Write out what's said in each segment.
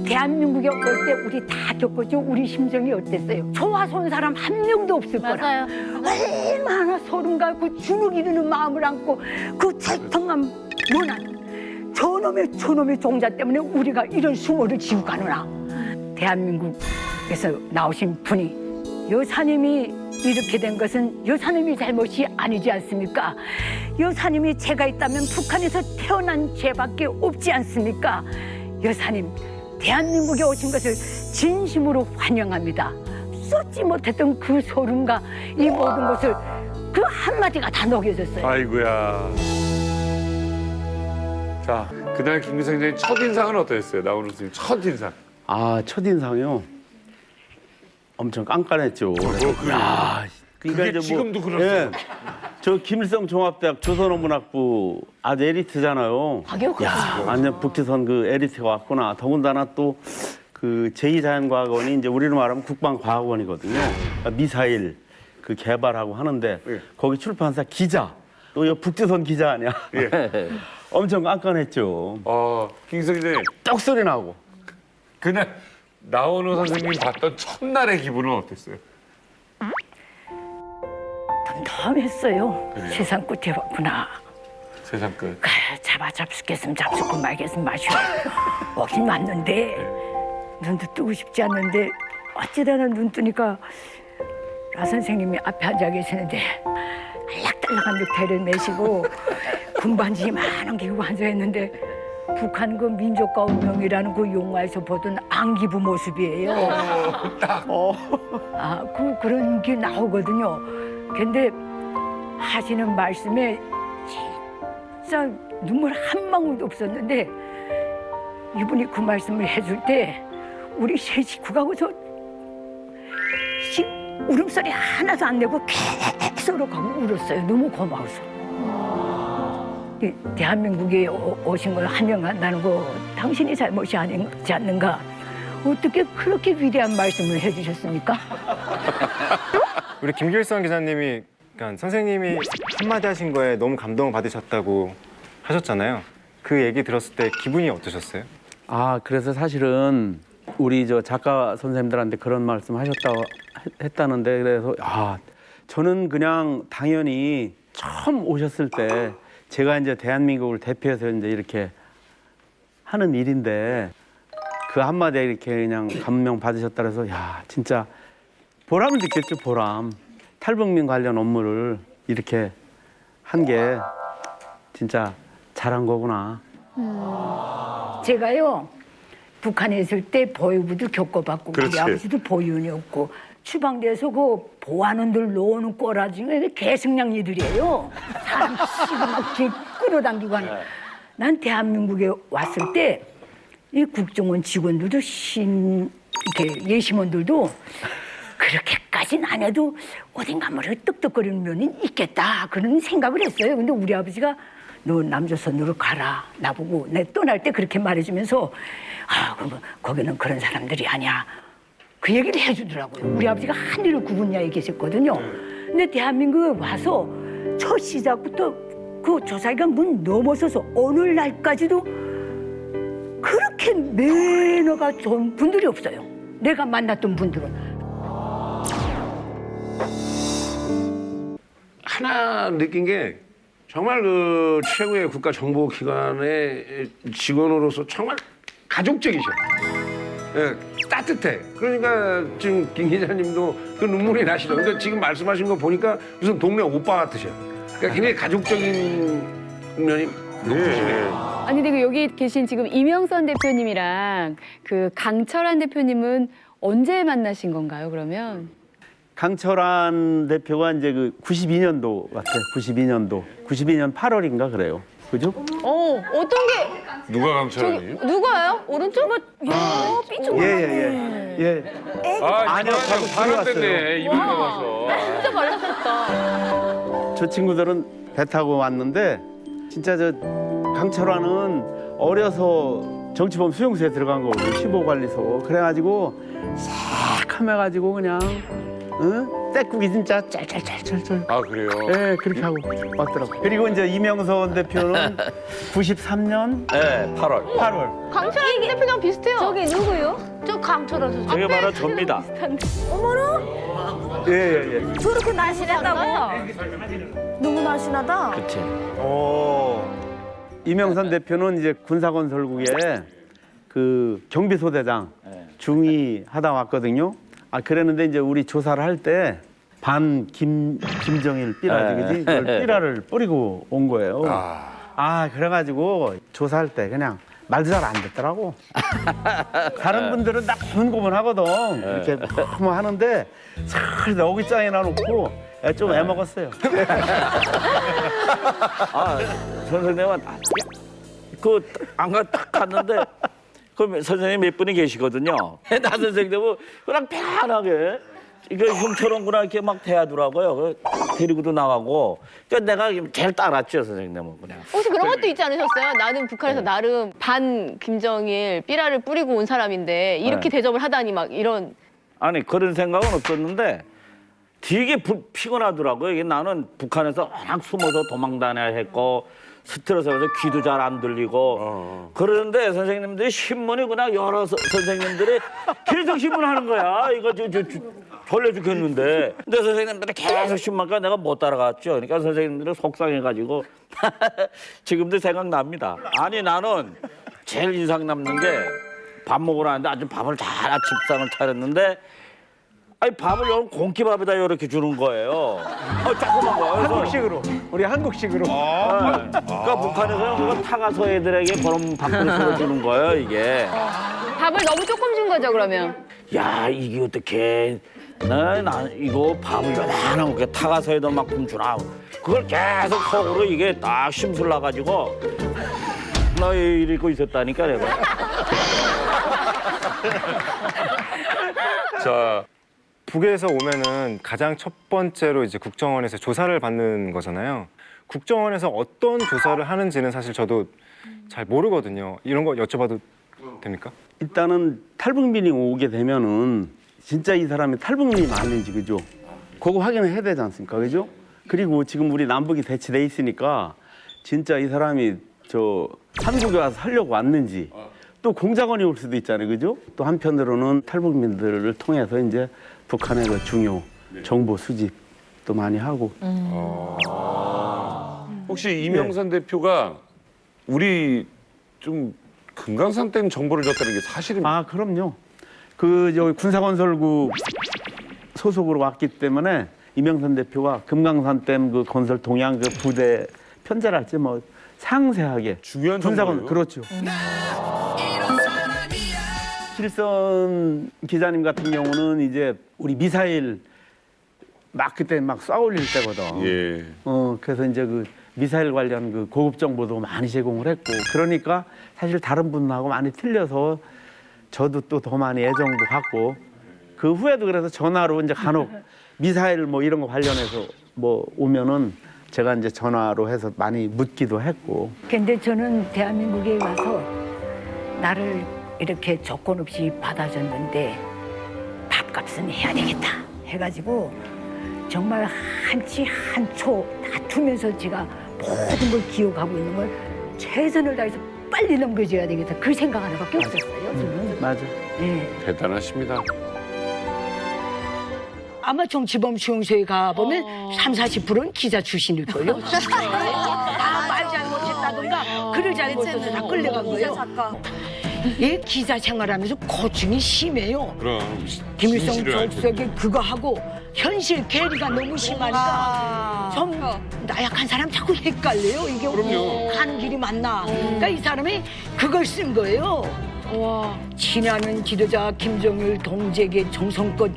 대한민국에 올 때 우리 다 겪었죠. 우리 심정이 어땠어요? 좋아서 온 사람 한 명도 없을 거라. 얼마나 소름과 그 주눅 이르는 마음을 안고 그 절통한 원한 저놈의 종자 때문에 우리가 이런 수모를 지고 가느나. 대한민국에서 나오신 분이 여사님이 이렇게 된 것은 여사님이 잘못이 아니지 않습니까? 여사님이 죄가 있다면 북한에서 태어난 죄밖에 없지 않습니까? 여사님, 대한민국에 오신 것을 진심으로 환영합니다. 쏟지 못했던 그 소름과 이 모든 것을 그 한마디가 다 녹여졌어요. 아이고야. 자, 그날 김규성 선생님 첫인상은 어떠셨어요? 나오는 선생님 첫인상. 아, 첫인상이요? 엄청 깐깐했죠. 야, 그게 이제 지금도 그렇죠. 예, 저 김일성 종합대학 조선어문학부 아주 에리트잖아요. 야, 완전 북조선 그 에리트가 왔구나. 더군다나 또 그 제2자연과학원이 이제 우리로 말하면 국방과학원이거든요. 그러니까 미사일 그 개발하고 하는데 예. 거기 출판사 기자, 또 여 북조선 기자 아니야? 예. 엄청 깐깐했죠. 김규성 선생님, 떡소리 나고. 그날 나오는 선생님 봤던 첫날의 기분은 어땠어요? 덤덤했어요. 세상 끝에 왔구나. 세상 끝. 잡수겠으면 잡수고 말겠으면 마셔. 오긴 왔는데 눈도 뜨고 싶지 않는데 어찌다나 눈 뜨니까 라 선생님이 앞에 앉아 계시는데 알락달락한 넥타이를 매시고 군반지 많은 게 입고 앉아 있는데 북한 그 민족과 운명이라는 그 영화에서 보던 안기부 모습이에요. 그런 게 나오거든요. 근데 하시는 말씀에 진짜 눈물 한 방울도 없었는데 이분이 그 말씀을 해줄 때 우리 세 식구가고서 울음소리 하나도 안 내고 계속 하고 울었어요. 너무 고마워서. 이 대한민국에 오신 걸 환영한다는 거 당신이 잘못이 아니지 않는가? 어떻게 그렇게 위대한 말씀을 해주셨습니까? 우리 김길성 기자님이 그러니까 선생님이 한마디 하신 거에 너무 감동을 받으셨다고 하셨잖아요. 그 얘기 들었을 때 기분이 어떠셨어요? 아, 그래서 사실은 우리 저 작가 선생님들한테 그런 말씀 했다는데 그래서 저는 그냥 당연히 처음 오셨을 때 제가 이제 대한민국을 대표해서 이제 이렇게 하는 일인데 그 한마디에 이렇게 그냥 감명 받으셨다 그래서 진짜 보람을 느꼈죠, 보람. 탈북민 관련 업무를 이렇게 한 게 진짜 잘한 거구나. 제가요 북한에 있을 때 보육부도 겪어봤고 그렇지. 우리 아버지도 보육원이었고 추방돼서 그 보안원들 놓는 꼬라지는 개승냥이들이에요. 사람 시그맣게 끌어당기고 하는. 난 대한민국에 왔을 때 이 국정원 직원들도 이렇게 예심원들도 그렇게까지는 안 해도 어딘가 머리가 떡떡거리는 면이 있겠다 그런 생각을 했어요. 근데 우리 아버지가 너 남조선으로 가라 나보고 내 떠날 때 그렇게 말해주면서 그럼 거기는 그런 사람들이 아니야 그 얘기를 해주더라고요. 우리 아버지가 한일을 구분야에 계셨거든요. 근데 대한민국에 와서 첫 시작부터 그 조사기관 문 넘어서서 오늘날까지도 그렇게 매너가 좋은 분들이 없어요. 내가 만났던 분들은. 하나 느낀 게 정말 그 최고의 국가정보기관의 직원으로서 정말 가족적이셔. 예, 따뜻해. 그러니까 지금 김 기자님도 그 눈물이 나시죠. 그러니까 지금 말씀하신 거 보니까 무슨 동네 오빠 같으셔. 그러니까 굉장히 가족적인 면이 높으시네요. 아니 근데 여기 계신 지금 이명선 대표님이랑 그 강철한 대표님은 언제 만나신 건가요? 그러면 강철한 대표가 이제 그 92년도 같아요. 92년 8월인가 그래요. 그죠? 어떤 게 누가 강철아니? 누가요? 오른쪽? 삐죽. 예. 아니요, 바로 사람됐네. 이번 가서. 진짜 말랐었다. 저 친구들은 배 타고 왔는데 진짜 저 강철환은 어려서 정치범 수용소에 들어간 거거든요. 15관리소. 그래가지고 새카매가지고 그냥 떼국이 진짜 짤짤짤짤짤. 아 그래요? 예, 그렇게 하고 왔더라고. 그리고 이제 이명선 대표는 93년 네, 8월. 8월. 강철한 대표랑 비슷해요. 저기 누구요? 저 강철아 선생님. 저게 바로 접니다. 예, 예, 예. 저렇게 날씬했다고? 너무 날씬하다. 그치. 이명선 대표는 이제 군사건설국에 그 경비소대장 중위 하다 왔거든요. 아, 그랬는데 이제 우리 조사를 할 때 김정일 삐라지, 그지? 그걸 삐라를 뿌리고 온 거예요. 아, 그래가지고 조사할 때 그냥 말도 잘 안 듣더라고. 다른 분들은 딱 고문고문하거든. 이렇게 뭐 하는데 잘 어깃장에나 놓고 좀 애먹었어요. 아, 선생님은 딱 갔는데 그 선생님 몇 분이 계시거든요. 나 선생님은 그냥 편하게 이거 형처럼 그냥 이렇게 막 대하더라고요. 데리고도 나가고. 그러니까 내가 제일 따랐죠, 선생님은 그냥. 혹시 그런 것도 있지 않으셨어요? 나는 북한에서 나름 반 김정일 삐라를 뿌리고 온 사람인데 이렇게 대접을 하다니 막 이런. 아니 그런 생각은 없었는데 되게 피곤하더라고요. 이게 나는 북한에서 워낙 숨어서 도망 다녀야 했고 스트레스에서 귀도 잘 안 들리고 그러는데 선생님들이 신문이 그냥 여러 선생님들이 계속 신문하는 거야. 이거 졸려 죽겠는데. 근데 선생님들이 계속 신문하니까 내가 못 따라갔죠. 그러니까 선생님들이 속상해가지고 지금도 생각납니다. 아니 나는 제일 인상 남는 게 밥 먹으러 왔는데 아주 밥을 잘 아침상을 차렸는데 아니 밥을 공기밥에다 이렇게 주는 거예요. 조그만 거. 한국식으로. 우리 한국식으로. 그러니까 북한에서는 그거 타가서 애들에게 그런 밥그릇으로 주는 거예요, 이게. 밥을 너무 조금 준 거죠, 그러면? 야, 이게 어떻게 나 이거 밥을 요만한 거 타가서에도 만큼 주나. 그걸 계속 속으로 이게 딱 심술 나가지고 나 이러고 있었다니까 내가. 자, 북에서 오면은 가장 첫 번째로 이제 국정원에서 조사를 받는 거잖아요. 국정원에서 어떤 조사를 하는지는 사실 저도 잘 모르거든요. 이런 거 여쭤봐도 됩니까? 일단은 탈북민이 오게 되면은 진짜 이 사람이 탈북민이 맞는지, 그죠? 그거 확인을 해야 되지 않습니까, 그죠? 그리고 지금 우리 남북이 대치돼 있으니까 진짜 이 사람이 저 한국에 와서 살려고 왔는지 또 공작원이 올 수도 있잖아요, 그죠? 또 한편으로는 탈북민들을 통해서 이제 북한의 그 중요 정보 수집도 많이 하고. 혹시 이명선 대표가 우리 좀 금강산 댐 정보를 줬다는 게 사실입니까? 아, 그럼요. 그 저기 군사건설국 소속으로 왔기 때문에 이명선 대표가 금강산 댐 그 건설 동향 그 부대 편제랄지 뭐 상세하게 중요한 군사건 정보예요? 그렇죠. 실선 기자님 같은 경우는 이제 우리 미사일 막 그때 막 쏴올릴 때거든. 예. 그래서 이제 그 미사일 관련 그 고급 정보도 많이 제공을 했고, 그러니까 사실 다른 분하고 많이 틀려서 저도 또 더 많이 애정도 갖고, 그 후에도 그래서 전화로 이제 간혹 미사일 뭐 이런 거 관련해서 뭐 오면은 제가 이제 전화로 해서 많이 묻기도 했고. 근데 저는 대한민국에 와서 나를 이렇게 조건 없이 받아줬는데 밥값은 해야 되겠다 해가지고 정말 한치 한초 다투면서 제가 모든 걸 기억하고 있는 걸 최선을 다해서 빨리 넘겨줘야 되겠다. 그 생각 하나밖에 없었어요. 저는. 맞아. 예. 대단하십니다. 아마 정치범 수용소에 가보면 30~40%는 기자 출신일걸요. 말 잘못했다든가 글을 잘못 써서 다 끌려간 거예요. 예, 기자 생활하면서 고충이 심해요. 그럼. 김일성 진실을 알고. 족속에 그거 하고 현실 괴리가 너무 심하니까 좀 나약한 사람 자꾸 헷갈려요. 이게 그럼요. 가는 길이 맞나. 그러니까 이 사람이 그걸 쓴 거예요. 친하는 지도자 김정일 동지에게 정성껏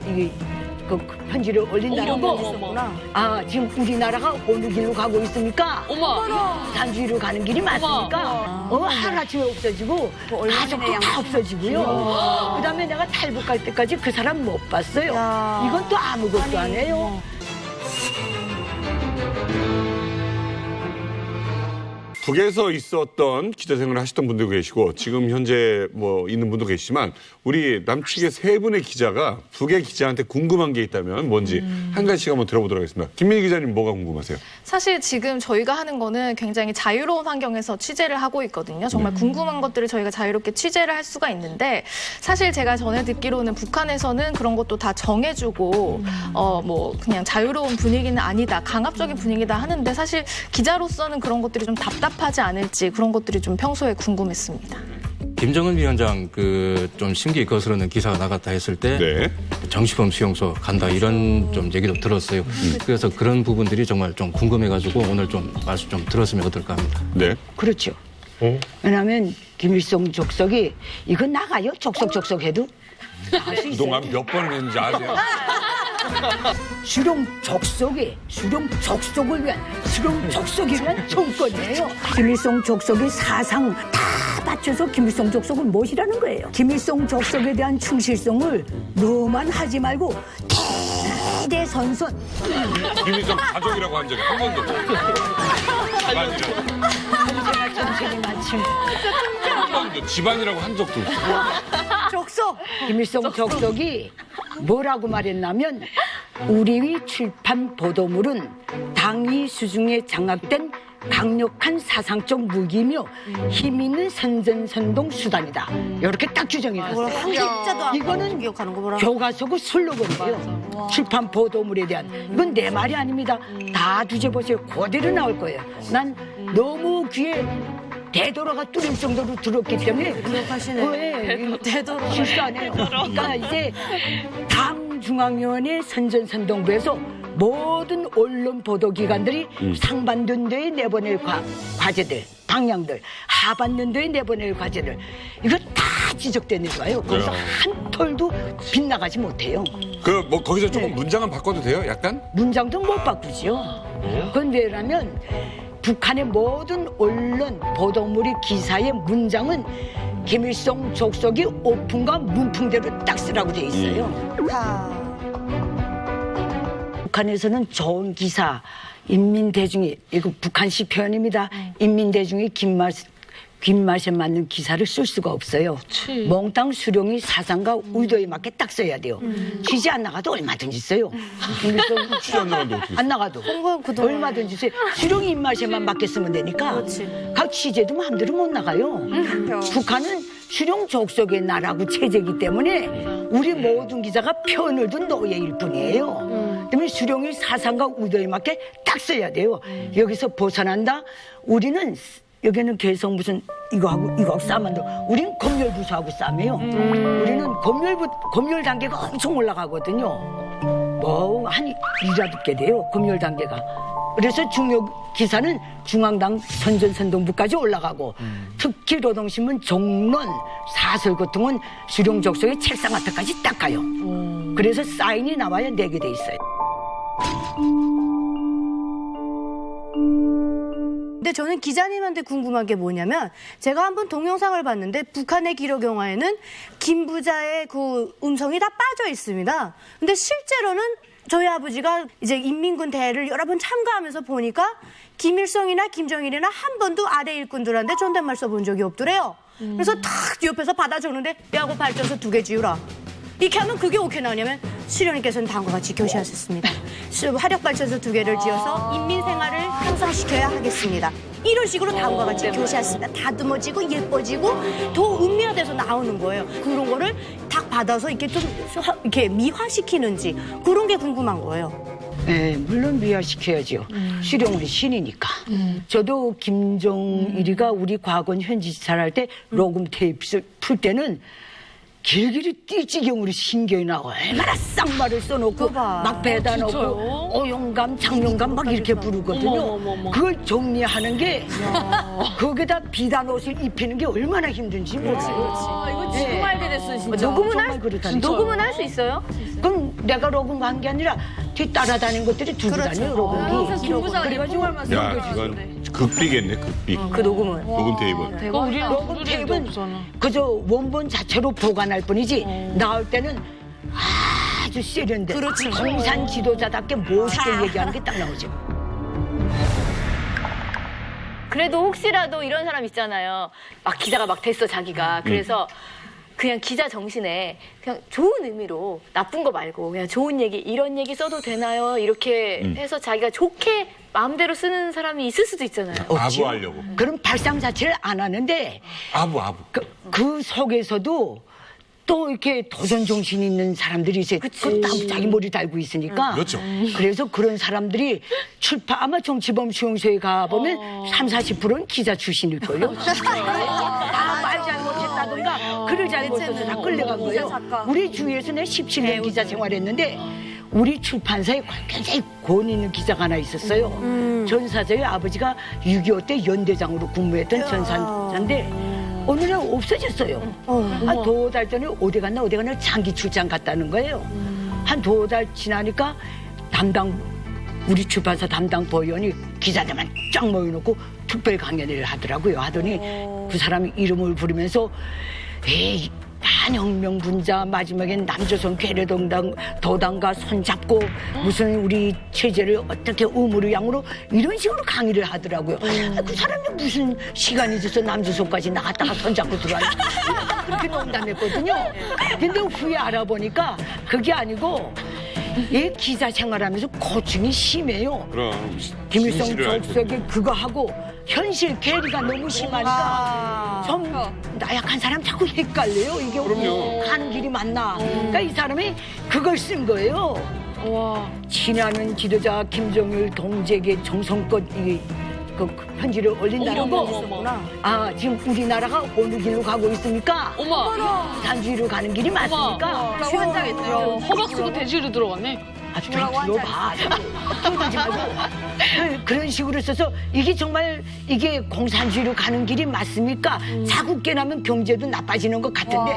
그 편지를 올린다는 거. 아, 지금 우리나라가 어느 길로 가고 있습니까? 산주의로 가는 길이 맞습니까? 하루아침에 없어지고 가족도 다 없어지고요. 그다음에 내가 탈북 갈 때까지 그 사람 못 봤어요. 이건 또 아무것도 안 해요. 북에서 있었던 기자 생활을 하셨던 분도 계시고 지금 현재 뭐 있는 분도 계시지만 우리 남측의 세 분의 기자가 북의 기자한테 궁금한 게 있다면 뭔지 한 가지씩 한번 들어보도록 하겠습니다. 김민희 기자님 뭐가 궁금하세요? 사실 지금 저희가 하는 거는 굉장히 자유로운 환경에서 취재를 하고 있거든요. 정말 궁금한 것들을 저희가 자유롭게 취재를 할 수가 있는데 사실 제가 전에 듣기로는 북한에서는 그런 것도 다 정해주고 뭐 그냥 자유로운 분위기는 아니다, 강압적인 분위기다 하는데 사실 기자로서는 그런 것들이 좀 답답하지 않을지 그런 것들이 좀 평소에 궁금했습니다. 김정은 위원장 좀 심기 거스르는 기사가 나갔다 했을 때 네. 정시범 수용소 간다 이런 좀 얘기도 들었어요. 그래서 그런 부분들이 정말 좀 궁금해가지고 오늘 좀 말씀 좀 들었으면 어떨까 합니다. 네. 그렇죠. 왜냐하면 김일성 족속이 이거 나가요? 족속 해도 할수 있어요. 그동안 몇 번을 했는지 아세요? 수령 족속을 위한 수령 족속을 위한 정권이에요. 김일성 족속이 사상 다 바쳐서 김일성 족속을 모시라는 거예요. 김일성 족속에 대한 충실성을 너만 하지 말고 대대선선 김일성 가족이라고 한 적이 한 번도 없어요. 언제나 정신이 많지. 한 번도 집안이라고 한 적도 없어요. 족속 김일성 족속이 뭐라고 말했냐면 우리의 출판 보도물은 당위 수중에 장악된 강력한 사상적 무기며 힘 있는 선전선동 수단이다. 이렇게 딱 규정이 났어요. 한 글자도 안 이거는 기억하는 거 뭐라. 교과서고 슬로건이에요. 출판 보도물에 대한 이건 내 말이 아닙니다. 다 뒤져보세요. 그대로 나올 거예요. 난 너무 귀에 대도로가 뚫릴 정도로 들었기 때문에 기억하시네. 대도로 실수 안 해요. 그러니까 이제 당 중앙위원회 선전선동부에서 모든 언론 보도기관들이 상반된 데에 내보낼 과제들, 방향들, 하반된 데에 내보낼 과제들 이거 다 지적되는 거예요. 거기서 한 톨도 빗나가지 못해요. 그 뭐 거기서 조금 문장은 바꿔도 돼요? 약간? 문장도 못 바꾸죠. 그건 왜냐면 북한의 모든 언론 보도물의 기사의 문장은 김일성 족속이 오풍과 문풍대로 딱 쓰라고 돼 있어요. 북한에서는 좋은 기사, 인민대중이 이거 북한식 표현입니다. 인민대중이 귓맛에 맞는 기사를 쓸 수가 없어요. 몽땅 수령이 사상과 의도에 맞게 딱 써야 돼요. 취재 안 나가도 얼마든지 써요. 취재 안 나가도 어떻게 안 나가도 얼마든지 써요. 수령이 입맛에만 맞게 쓰면 되니까 각 취재도 마음대로 못 나가요. 북한은 수령 족속의 나라고 체제이기 때문에 우리 모든 기자가 편을 둔 노예일 뿐이에요. 때문에 수령이 사상과 의도에 맞게 딱 써야 돼요. 여기서 벗어난다. 우리는 여기는 계속 무슨 이거하고 싸움한다. 우리는 검열부서하고 싸움해요. 우리는 검열 단계가 엄청 올라가거든요. 뭐 한 일화듣게 돼요. 검열 단계가. 그래서 중요 기사는 중앙당 선전선동부까지 올라가고 특히 노동신문 종론 사설 같은 건 수령 족속의 책상 앞에까지 딱 가요. 그래서 사인이 나와야 내게 돼 있어요. 근데 저는 기자님한테 궁금한 게 뭐냐면 제가 한번 동영상을 봤는데 북한의 기록 영화에는 김 부자의 그 음성이 다 빠져 있습니다. 근데 실제로는 저희 아버지가 이제 인민군 대회를 여러 번 참가하면서 보니까 김일성이나 김정일이나 한 번도 아래 일꾼들한테 존댓말 써본 적이 없더래요. 그래서 탁 옆에서 받아 적는데 야구 발전소 2개 지으라. 이렇게 하면 그게 어떻게 나오냐면 수령님께서는 다음과 같이 교시하셨습니다. 화력발전소 2개를 지어서 인민생활을 향상시켜야 하겠습니다. 이런 식으로 다음과 같이 교시했습니다. 다듬어지고 예뻐지고 더 은미화돼서 나오는 거예요. 그런 거를 딱 받아서 이렇게 좀 이렇게 미화시키는지 그런 게 궁금한 거예요. 네, 물론 미화시켜야죠. 수령은 신이니까. 저도 김정일이가 우리 과거원 현지사를 할 때 녹음 테이프 풀 때는 길길이 띠지경으로 신경이 나고 얼마나 쌍말을 써놓고 막 배다 놓고 오용감, 장용감 막 이렇게 부르거든요. 그걸 정리하는 게 거기다 비단 옷을 입히는 게 얼마나 힘든지 몰라요. 이거 지금 알게 됐어, 진짜. 녹음은 할 수 있어요? 그럼 내가 녹음한 게 아니라 뒤 따라다니는 것들이 들고 다녀요, 녹음기. 그래가지고 야, 이건 극비겠네, 극비. 그 녹음은. 녹음 테이프는. 녹음 테이프는 그저 원본 자체로 보관할 뿐이지 나올 때는 아주 세련된 공산 지도자답게 멋있게 얘기하는 게 딱 나오죠. 그래도 혹시라도 이런 사람 있잖아요. 막 기자가 막 됐어 자기가. 그래서 그냥 기자 정신에 그냥 좋은 의미로 나쁜 거 말고 그냥 좋은 얘기 이런 얘기 써도 되나요? 이렇게 해서 자기가 좋게 마음대로 쓰는 사람이 있을 수도 있잖아요. 아부하려고. 그럼 발상 자체를 안 하는데 아부. 그 속에서도 또 이렇게 도전 정신이 있는 사람들이 있어요. 그 자기 머리 달고 있으니까. 그렇죠. 그래서 그런 사람들이 아마 정치범 수용소에 가보면 30-40%는 기자 출신일걸요. 말 잘못했다든가 글을 잘못해서 다 끌려간 거예요. 우리 주위에서 내가 17년 기자 생활했는데 우리 출판사에 굉장히 권 있는 기자가 하나 있었어요. 전사자의 아버지가 6.25 때 연대장으로 근무했던 전사자인데 어느 날 없어졌어요. 한 2달 전에 어디 갔나 장기 출장 갔다는 거예요. 한 2달 지나니까 우리 출판사 담당 보위원이 기자들만 쫙 모여놓고 특별 강연을 하더라고요. 하더니 그 사람이 이름을 부르면서 에이 반혁명분자 마지막엔 남조선 괴뢰도당과 손잡고 무슨 우리 체제를 어떻게 우물의 양으로 이런 식으로 강의를 하더라고요. 그 사람이 무슨 시간이 있어서 남조선까지 나갔다가 손잡고 들어왔나 그렇게 농담했거든요. 근데 후에 알아보니까 그게 아니고 얘 기자 생활하면서 고충이 심해요. 그럼. 김일성 진실을 족속이 그거 하고 현실 괴리가 너무 심하니까 좀 나약한 사람 자꾸 헷갈려요. 이게 가는 길이 맞나. 그러니까 이 사람이 그걸 쓴 거예요. 친하는 지도자 김정일 동지에게 정성껏 그 편지를 올린다는 거. 지금 우리나라가 어느 길로 가고 있습니까? 단지로 가는 길이 맞습니까? 환장했어요. 허벅지도 돼지로 들어갔네. 아주 좀 들어봐. 떠들지 말고. 그런 식으로 써서 이게 정말 이게 공산주의로 가는 길이 맞습니까? 자꾸 깨나면 경제도 나빠지는 것 같은데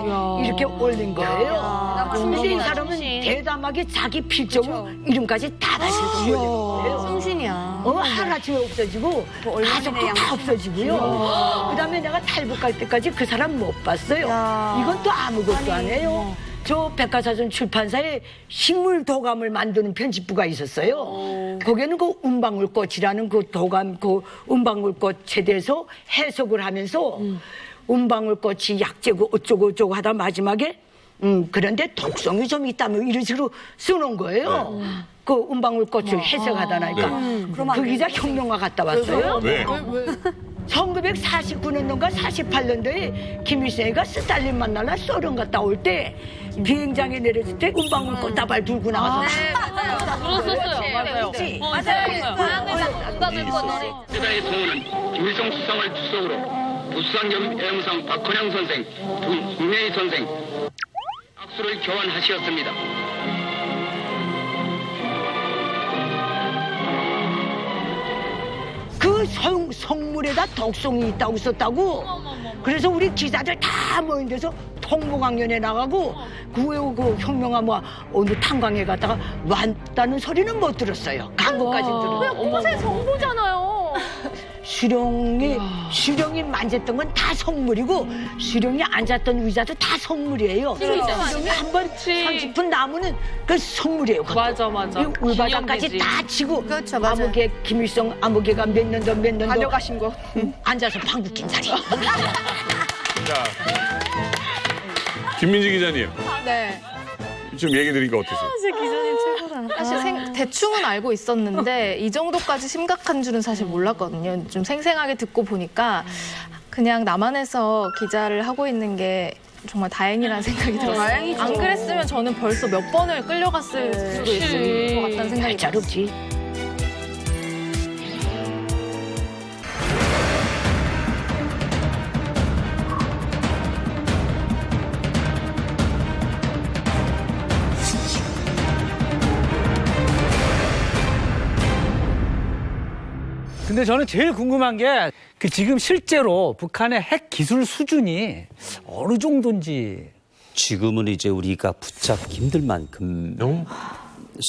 이렇게 올린 거예요. 근데 이 사람은 대담하게 자기 필적으로 이름까지 다 다시서 올린 거예요. 성신이야. 하루아침에 없어지고 가족도 다 없어지고요. 그다음에 내가 탈북 갈 때까지 그 사람 못 봤어요. 이건 또 아무것도 안 해요. 저 백과사전 출판사에 식물 도감을 만드는 편집부가 있었어요. 거기에는 그 은방울꽃이라는 그 도감, 그 은방울꽃에 대해서 해석을 하면서 은방울꽃이 약재고 어쩌고 하다 마지막에 그런데 독성이 좀 있다면 이런 식으로 써놓은 거예요. 그 은방울꽃을 해석하다 나니까 그 기자 혁명화 갔다 왔어요. 왜? 1949년도인가 48년도에 김일성이가 스탈린 만나러 소련 갔다 올 때 비행장에 내렸을 때 은방울 꽃다발 들고 나가서 들었었어요. 맞아요. 세다의 소원은 김일성 수상을 주석으로 부수상 겸 애무상 박헌영 선생, 김혜희 선생 악수를 교환하시었습니다. 그 성물에다 독성이 있다고 썼다고. 그래서 우리 기자들 다 모인 데서 통보강연에 나가고 그 후에 그 혁명화 어느 탄광에 갔다가 왔다는 소리는 못 들었어요. 광고까지 들었어요. 공세 정보잖아요. 수령이 만졌던 건 다 성물이고 수령이 앉았던 의자도 다 성물이에요. 수령이 한번 30분 남으면 그 성물이에요. 맞아. 울바닥까지 다 치고 그렇죠, 맞아요. 암흑의 김일성 암흑의가 몇 년도 다녀가신 거. 앉아서 방구 낀 자리. 자, 김민지 기자님. 네. 지금 얘기 들으니까 어떠세요? 기자님 최고다. 사실 대충은 알고 있었는데 이 정도까지 심각한 줄은 사실 몰랐거든요. 좀 생생하게 듣고 보니까 그냥 남한에서 기자를 하고 있는 게 정말 다행이라는 생각이 들었어요. 안 그랬으면 저는 벌써 몇 번을 끌려갔을 수도 있을 것 같다는 생각이 잘 들었어요. 없지. 근데 저는 제일 궁금한 게 그 지금 실제로 북한의 핵 기술 수준이 어느 정도인지. 지금은 이제 우리가 붙잡기 힘들 만큼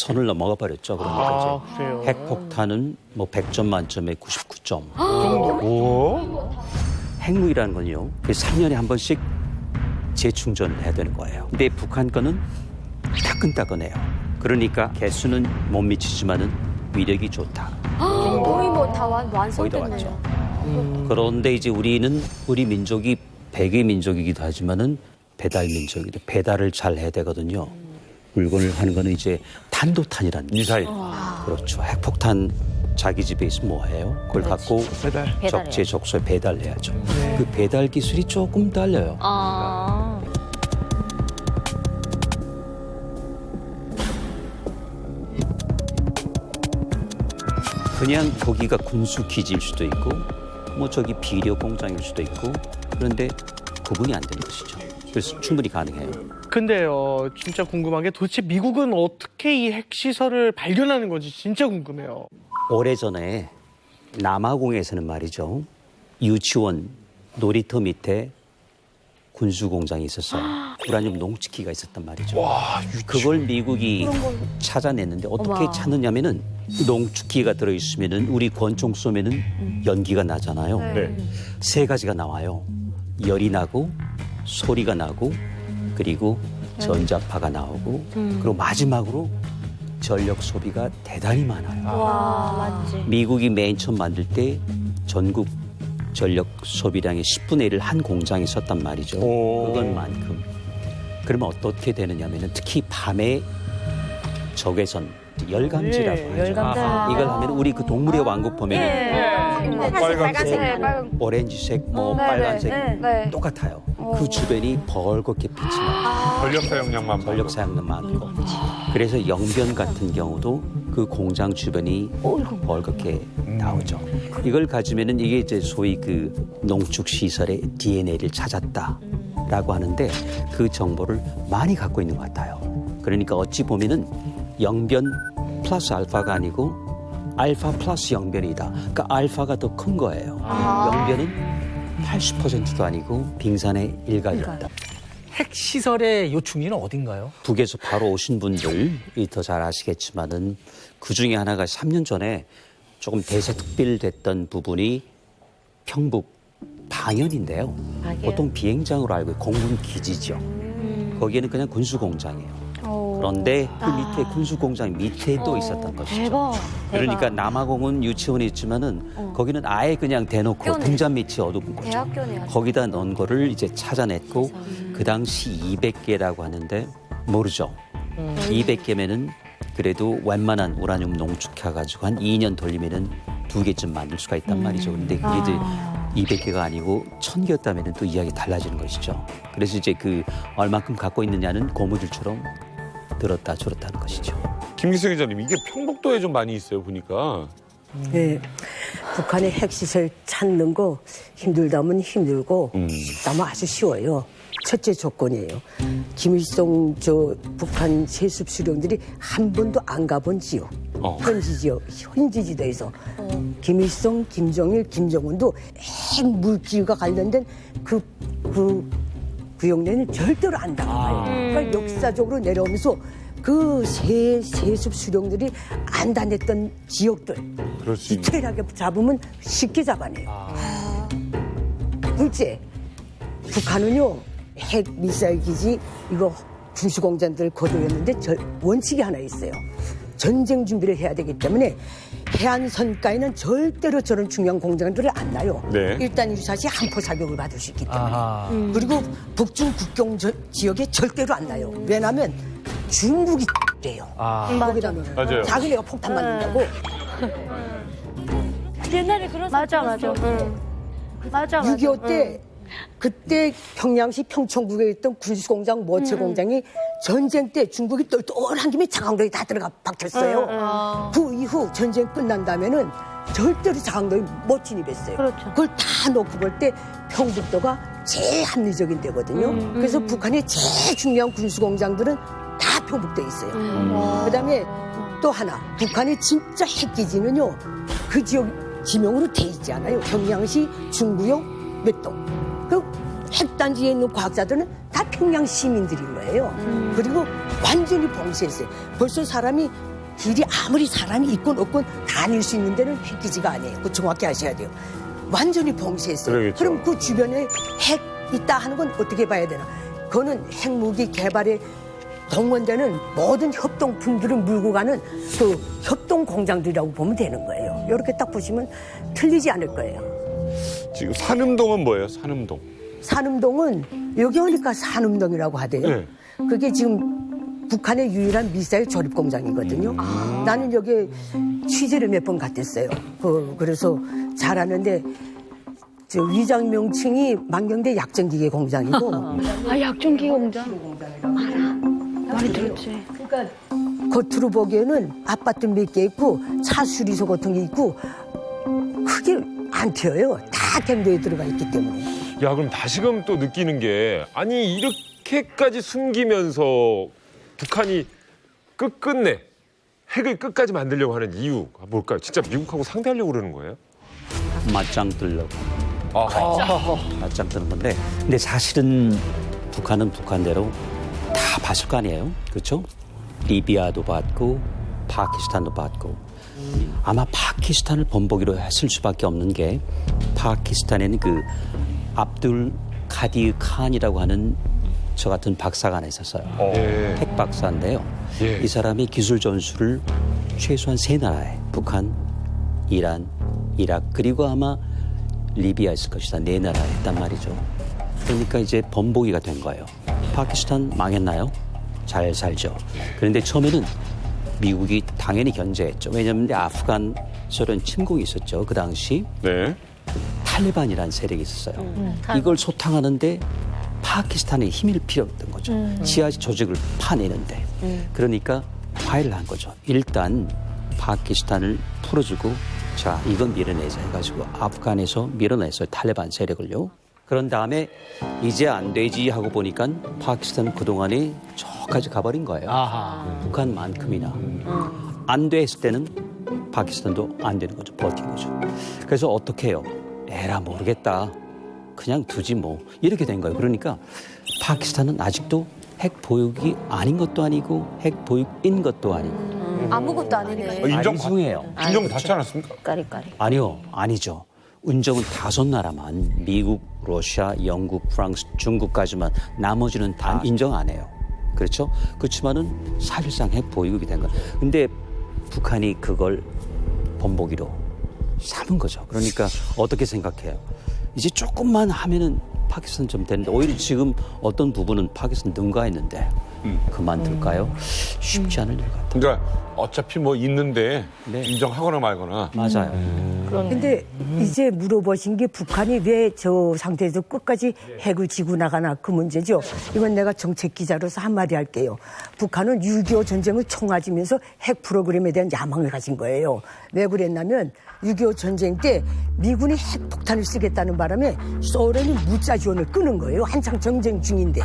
선을 넘어가 버렸죠. 그러니까 이제 핵폭탄은 뭐 100점 만점에 99점. 핵무기라는 건요. 3년에 한 번씩 재충전해야 되는 거예요. 근데 북한 거는 따끈따끈해요. 그러니까 개수는 못 미치지만은 위력이 좋다. 거의 뭐 다 거의 다 완성됐네요. 왔죠. 그런데 이제 우리 민족이 백의 민족이기도 하지만은 배달 민족이기도 배달을 잘 해야 되거든요. 물건을 하는 거는 이제 탄도탄이라는 미사일. 그렇죠. 핵폭탄 자기 집에 있으면 뭐 해요? 그걸 갖고 적재적소에 배달해야죠. 그 배달 기술이 조금 달려요. 그냥 거기가 군수 기지일 수도 있고 뭐 저기 비료 공장일 수도 있고 그런데 구분이 안 되는 것이죠. 그래서 충분히 가능해요. 근데요, 진짜 궁금한 게 도대체 미국은 어떻게 이 핵시설을 발견하는 건지 진짜 궁금해요. 오래전에 남아공에서는 말이죠. 유치원 놀이터 밑에 군수공장이 있었어요. 우라늄 농축기가 있었단 말이죠. 그걸 미국이 찾아냈는데 어떻게 찾느냐면은 농축기가 들어있으면은 우리 권총 쏘면은 연기가 나잖아요. 네. 세 가지가 나와요. 열이 나고 소리가 나고 그리고 전자파가 나오고 그리고 마지막으로 전력 소비가 대단히 많아요. 와, 맞지. 미국이 맨 처음 만들 때 전국 전력 소비량의 10분의 1을 한 공장에 썼단 말이죠. 그것만큼. 그러면 어떻게 되느냐면은 특히 밤에 적외선 열감지라고 하죠. 열감지. 이걸 하면 우리 그 동물의 왕국 보면은 빨간색, 오렌지색, 뭐 빨간색 똑같아요. 그 주변이 벌겋게 빛이 나요. 전력 사용량만 전력 사용량 많고. 그래서 영변 같은 경우도 그 공장 주변이 벌겋게 나오죠. 이걸 가지면은 이게 이제 소위 그 농축 시설의 DNA를 찾았다라고 하는데 그 정보를 많이 갖고 있는 것 같아요. 그러니까 어찌 보면은 영변 플러스 알파가 아니고 알파 플러스 영변이다. 그러니까 알파가 더 큰 거예요. 영변은 80%도 아니고 빙산의 일각이었다. 핵시설의 요충지는 어딘가요? 북에서 바로 오신 분들이 더 잘 아시겠지만은 그 중에 하나가 3년 전에 조금 대세특필됐던 부분이 평북 방연인데요. 보통 비행장으로 알고 공군 기지죠. 거기에는 그냥 군수공장이에요. 그런데 그 밑에 군수공장 밑에 또 있었던 것이죠. 대박. 그러니까 남아공은 유치원이 있지만은 거기는 아예 그냥 대놓고 등잔 밑이 어두운 거죠. 대학교네요. 거기다 넣은 거를 이제 찾아냈고 그 당시 200개라고 하는데 모르죠. 200개면은 그래도 웬만한 우라늄 농축해가지고 한 2년 돌리면은 2개쯤 만들 수가 있단 말이죠. 근데 그게 이제 200개가 아니고 1000개였다면은 또 이야기 달라지는 것이죠. 그래서 이제 그 얼만큼 갖고 있느냐는 고무줄처럼 들었다 줄었다 하는 것이죠. 김기성 기자님, 이게 평북도에 좀 많이 있어요, 보니까. 네, 북한의 핵시설 찾는 거 힘들다면 힘들고 쉽다면 아주 쉬워요. 첫째 조건이에요. 김일성 북한 세습 수령들이 한 번도 안 가본 지역, 현지지도에서 김일성, 김정일, 김정은도 핵 물질과 관련된 그 구역내는 절대로 안 당해요. 그러니까 역사적으로 내려오면서 그 세습 수령들이 안 다녔던 지역들 디테일하게 잡으면 쉽게 잡아내요. 둘째, 북한은요 핵 미사일 기지 이거 군수공장들 거둬였는데 원칙이 하나 있어요. 전쟁 준비를 해야 되기 때문에 해안선가에는 절대로 저런 중요한 공장들을 안 놔요. 네. 일단 유사시 한포 자격을 받을 수 있기 때문에. 그리고 북중 국경 지역에 절대로 안 놔요. 왜냐하면 중국이 돼요. 거기다 놓으면 맞아요. 자기네가 폭탄 맞는다고. 옛날에 그런 맞아. 맞아. 6.25 때 그때 평양시 평촌국에 있던 군수공장, 모체공장이 전쟁 때 중국이 똘똘한 김에 자강도에 다 들어가 박혔어요. 그 이후 전쟁 끝난 다음에는 절대로 자강도에 못 진입했어요. 그렇죠. 그걸 다 놓고 볼 때 평북도가 제일 합리적인 데거든요. 그래서 북한의 제일 중요한 군수공장들은 다 평북도에 있어요. 그다음에 또 하나, 북한의 진짜 핵기지는요, 그 지역 지명으로 돼 있지 않아요. 평양시 중구역 몇 동. 그 핵단지에 있는 과학자들은 다 평양 시민들인 거예요. 그리고 완전히 봉쇄했어요. 벌써 사람이 길이 아무리 사람이 있건 없건 다닐 수 있는 데는 핵기지가 아니에요. 그거 정확히 아셔야 돼요. 완전히 봉쇄했어요. 그러겠죠. 그럼 그 주변에 핵 있다 하는 건 어떻게 봐야 되나? 그거는 핵무기 개발에 동원되는 모든 협동품들을 물고 가는 그 협동 공장들이라고 보면 되는 거예요. 이렇게 딱 보시면 틀리지 않을 거예요. 지금 산음동은 뭐예요? 산음동. 산음동은 여기 오니까 산음동이라고 하대요. 네. 그게 지금 북한의 유일한 미사일 조립 공장이거든요. 나는 여기 취재를 몇 번 갔댔어요. 그래서 잘 아는데 저 위장 명칭이 만경대 약정기계 공장이고. 아, 약종기 공장. 알아. 많이 들었지. 그러니까 겉으로 보기에는 아파트 몇 개 있고 차 수리소 같은 게 있고 그게 안 튀어요. 다 댐도에 들어가 있기 때문에. 야, 그럼 다시금 또 느끼는 게 아니 이렇게까지 숨기면서 북한이 끝끝내 핵을 끝까지 만들려고 하는 이유가 뭘까요? 진짜 미국하고 상대하려고 그러는 거예요? 맞짱 뜨려고. 아하. 맞짱 뜨는 건데, 근데 사실은 북한은 북한대로 다 봤을 거 아니에요, 그렇죠? 리비아도 봤고 파키스탄도 봤고 아마 파키스탄을 본보기로 했을 수밖에 없는 게 파키스탄에는 그 압둘 카디 칸이라고 하는 저 같은 박사가 하나 있었어요. 예. 핵 박사인데요. 예. 이 사람이 기술 전수를 최소한 3나라에 북한, 이란, 이라크 그리고 아마 리비아 있을 것이다. 4나라에 했단 말이죠. 그러니까 이제 본보기가 된 거예요. 파키스탄 망했나요? 잘 살죠. 그런데 처음에는 미국이 당연히 견제했죠. 왜냐하면 아프간 소련 침공이 있었죠. 그 당시 네. 탈레반이라는 세력이 있었어요. 이걸 소탕하는데 파키스탄에 힘을 필요했던 거죠. 지하 조직을 파내는데. 그러니까 화해를 한 거죠. 일단 파키스탄을 풀어주고 자 이건 밀어내자 해가지고 아프간에서 밀어냈어요. 탈레반 세력을요. 그런 다음에 이제 안 되지 하고 보니까 파키스탄은 그동안에 저까지 가버린 거예요. 북한만큼이나. 안 돼 했을 때는 파키스탄도 안 되는 거죠. 버틴 거죠. 그래서 어떻게 해요? 에라 모르겠다. 그냥 두지 뭐. 이렇게 된 거예요. 그러니까 파키스탄은 아직도 핵 보유국이 아닌 것도 아니고 핵 보유국인 것도 아니고. 아무것도 아니네. 인정해요. 인정 받지 않았습니까? 까리까리. 아니요. 아니죠. 운정은 5나라만 미국, 러시아, 영국, 프랑스, 중국까지만 나머지는 다 인정 안 해요. 그렇죠? 그렇지만은 사실상 핵 보유국이 된 거예요. 근데 북한이 그걸 본보기로 삼은 거죠. 그러니까 어떻게 생각해요? 이제 조금만 하면은 파키스탄 좀 되는데 오히려 지금 어떤 부분은 파키스탄 능가했는데 그만둘까요? 쉽지 않을 일 같아요. 그러니까 어차피 뭐 있는데 인정하거나 말거나. 맞아요. 근데 이제 물어보신 게 북한이 왜 저 상태에서 끝까지 핵을 지고 나가나 그 문제죠. 이건 내가 정책 기자로서 한마디 할게요. 북한은 6.25 전쟁을 청아지면서 핵 프로그램에 대한 야망을 가진 거예요. 왜 그랬냐면 6.25 전쟁 때 미군이 핵 폭탄을 쓰겠다는 바람에 소련이 무자 지원을 끄는 거예요. 한창 전쟁 중인데.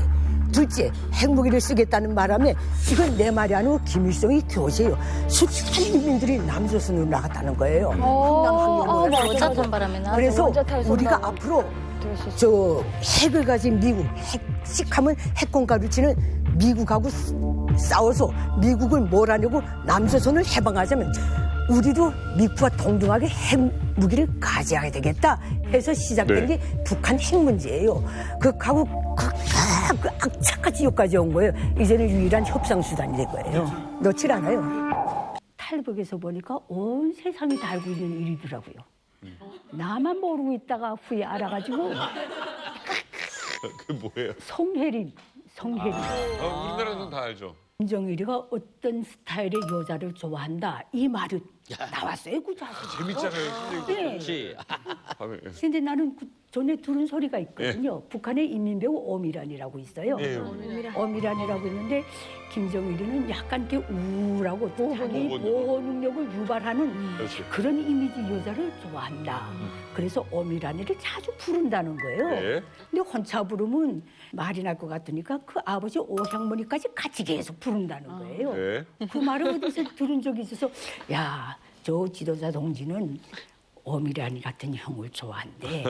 둘째, 핵무기를 쓰겠다는 바람에 이건 내 말이 아니고 김일성이 교세요. 숱한 인민들이 남조선으로 나갔다는 거예요. 원자탄 바람에 나. 그래서 우리가 앞으로 저 핵을 가진 미국, 핵식하면 핵공가를 치는 미국하고 싸워서 미국을 몰아내고 남조선을 해방하자면 우리도 미국과 동등하게 핵무기를 가져야 되겠다 해서 시작된 게 북한 핵 문제예요. 그하고 그 악착같이 여기까지 온 거예요. 이제는 유일한 협상 수단이 될 거예요. 놓질 않아요. 탈북에서 보니까 온 세상이 다 알고 있는 일이더라고요. 나만 모르고 있다가 후에 알아가지고 그 뭐예요? 성혜림. 우리나라는 다 알죠. 김정일이가 어떤 스타일의 여자를 좋아한다 이 말이 나왔어요. 그 자식. 재밌잖아요. 네. 근데 나는 그 전에 들은 소리가 있거든요. 북한의 인민배우 오미란이라고 있어요. 오미란이라고 있는데 김정일이는 약간 이렇게 우울하고 자기 보호 능력을 유발하는 그런 이미지 여자를 좋아한다. 그래서 오미란이를 자주 부른다는 거예요. 근데 혼자 부르면 말이 날 것 같으니까 그 아버지 오향머니까지 같이 계속 부른다는 거예요. 그 말을 어디서 들은 적이 있어서 야, 저 지도자 동지는 오미란이 같은 형을 좋아한대.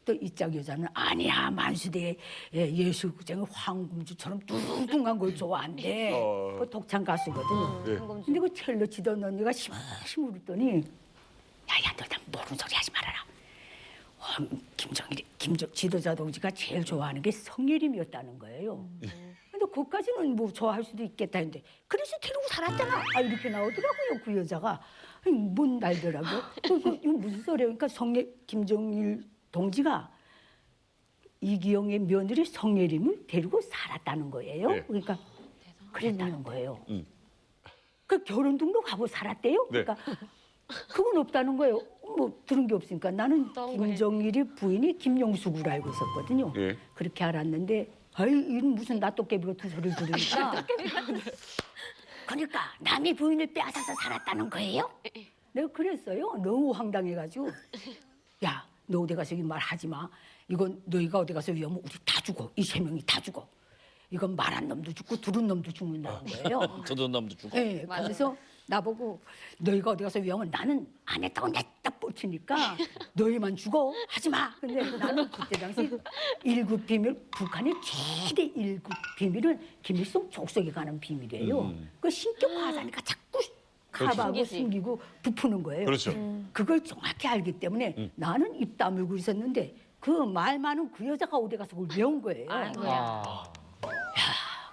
또 이짝 여자는 아니야 만수대 예술국장의 황금주처럼 뚱뚱한 걸 좋아한대. 그 독창 가수거든. 근데 그 첼로 치던 언니가 심심히 울더니 야야 너 모르는 소리 하지 말아라. 지도자 동지가 제일 좋아하는 게 성예림이었다는 거예요. 근데 그까지는 뭐 좋아할 수도 있겠다 했는데 그래서 데리고 살았잖아. 이렇게 나오더라고요 그 여자가. 뭔 날더라고요. 이거 무슨 소리야? 그러니까 김정일 동지가 이기영의 며느리 성예림을 데리고 살았다는 거예요. 네. 그러니까 그랬다는 거예요. 그 결혼 등록하고 살았대요. 네. 그러니까 그건 없다는 거예요. 뭐 들은 게 없으니까 나는 김정일이 부인이 김용숙으로 알고 있었거든요. 예. 그렇게 알았는데 아이 이건 무슨 나또깨비가 두 소리를 들으니까 그러니까 남의 부인을 빼앗아서 살았다는 거예요? 내가 그랬어요. 너무 황당해가지고 야 너 어디 가서 이 말 하지 마. 이건 너희가 어디 가서 위험하면 우리 다 죽어. 이 세 명이 다 죽어. 이건 말한 놈도 죽고 들은 놈도 죽는다는 거예요. 저도 남도 주고. 네, 그래서 나보고 너희가 어디 가서 위험은 나는 안 했다고 냈다 뻗치니까 너희만 죽어 하지 마. 근데 나는 그때 당시 1급 비밀 북한의 최대 1급 비밀은 김일성 족속에 관한 비밀이에요. 그 신격화하자니까 자꾸 가봐하고 그렇죠. 숨기고 부푸는 거예요. 그렇죠. 그걸 정확히 알기 때문에 나는 입 다물고 있었는데 그 말 많은 그 여자가 어디 가서 그걸 외운 거예요.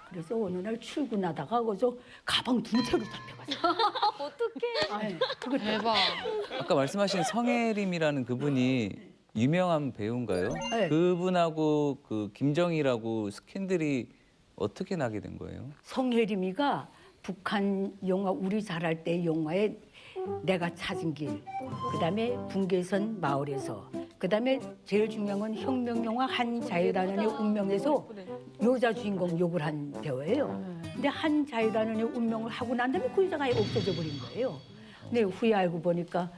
그래서 어느 날 출근하다가 거기서 가방 두 채로 잡혀갔어요. 어떡해. 그거 대박. 아까 말씀하신 성혜림이라는 그분이 유명한 배우인가요? 네. 그분하고 그 김정일하고 스캔들이 어떻게 나게 된 거예요? 성혜림이가 북한 영화 우리 잘할 때 영화에 내가 찾은 길, 그다음에 분계선 마을에서, 그다음에 제일 중요한 건 혁명 영화 한자유단원의 운명에서 여자 주인공 역을 한 배우예요. 근데 한자유단원의 운명을 하고 난 다음에 그 여자가 아예 없어져 버린 거예요. 근데 후에 알고 보니까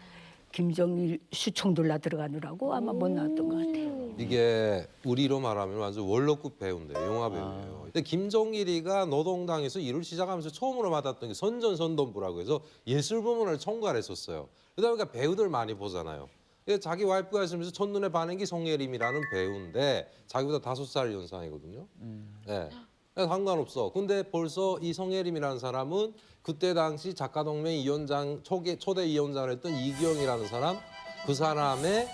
김정일 수총들라 들어가느라고 아마 못 나왔던 것 같아요. 이게 우리로 말하면 완전 월로급 배우인데 영화 배우예요. 근데 김정일이가 노동당에서 일을 시작하면서 처음으로 맡았던 게 선전선동부라고 해서 예술 부문을 총괄했었어요. 그러다 보니까 배우들 많이 보잖아요. 자기 와이프가 있으면서 첫눈에 반한 게 성예림이라는 배우인데 자기보다 5살 연상이거든요. 네. 상관없어. 근데 벌써 이 성예림이라는 사람은 그때 당시 작가동맹 위원장 초대 위원장을 했던 이기영이라는 사람, 그 사람의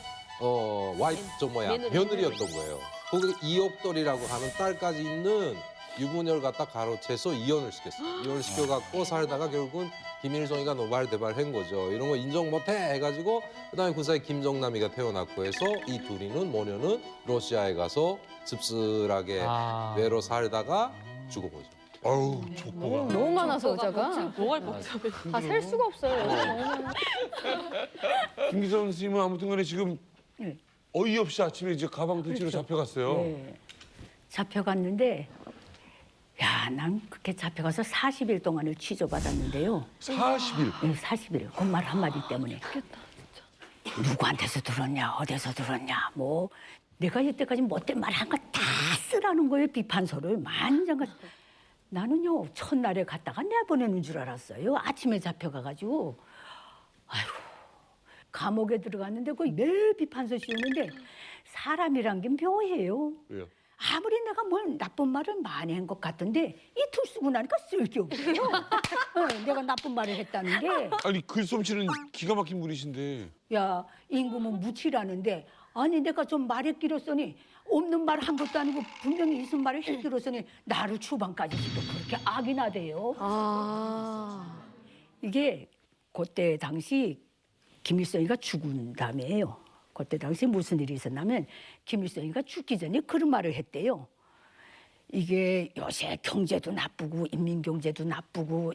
와이프 며느리였던 거예요. 거기 이옥돌이라고 하는 딸까지 있는 유부녀를 갖다 가로채서 이혼을 시켰어요. 이혼을 시켜갖고 살다가 결국은 김일성이가 노발대발한 거죠. 이런 거 인정 못해 해가지고 그다음에 그 사이 김정남이가 태어났고 해서 이 둘이는 모녀는 러시아에 가서 씁쓸하게 외로 살다가 죽어보죠. 어우, 족보가. 너무 많아서 여자가. 뭐가 복잡해. 다 셀 수가 없어요. 여자 너무 많아. 김기성 선생님은 아무튼 간에 지금 어이없이 아침에 이제 가방 들치러 잡혀갔어요. 네. 잡혀갔는데 야, 난 그렇게 잡혀가서 40일 동안을 취조받았는데요. 40일? 네, 40일. 그 말 한마디 때문에. 누구한테서 들었냐, 어디서 들었냐, 뭐. 내가 이때까지 못된 말 한 거 다 쓰라는 거예요, 비판서를. 만장가. 나는요, 첫날에 갔다가 내보내는 줄 알았어요. 아침에 잡혀가가지고. 아이고. 감옥에 들어갔는데 거의 매일 비판서 씌우는데 사람이란 게 묘해요. 왜요? 아무리 내가 뭘 나쁜 말을 많이 한 것 같던데 이틀 쓰고 나니까 쓸 게 없어요. 내가 나쁜 말을 했다는 게. 아니 글솜씨는 기가 막힌 분이신데. 야, 임금은 무치라는데 아니 내가 좀 말에 끼렸으니 없는 말 한 것도 아니고 분명히 있은 말을 했기로서니 나를 추방까지 또 그렇게 악이나 돼요. 이게 그때 당시 김일성이가 죽은 다음에요. 그때 당시 무슨 일이 있었냐면 김일성이가 죽기 전에 그런 말을 했대요. 이게 요새 경제도 나쁘고 인민경제도 나쁘고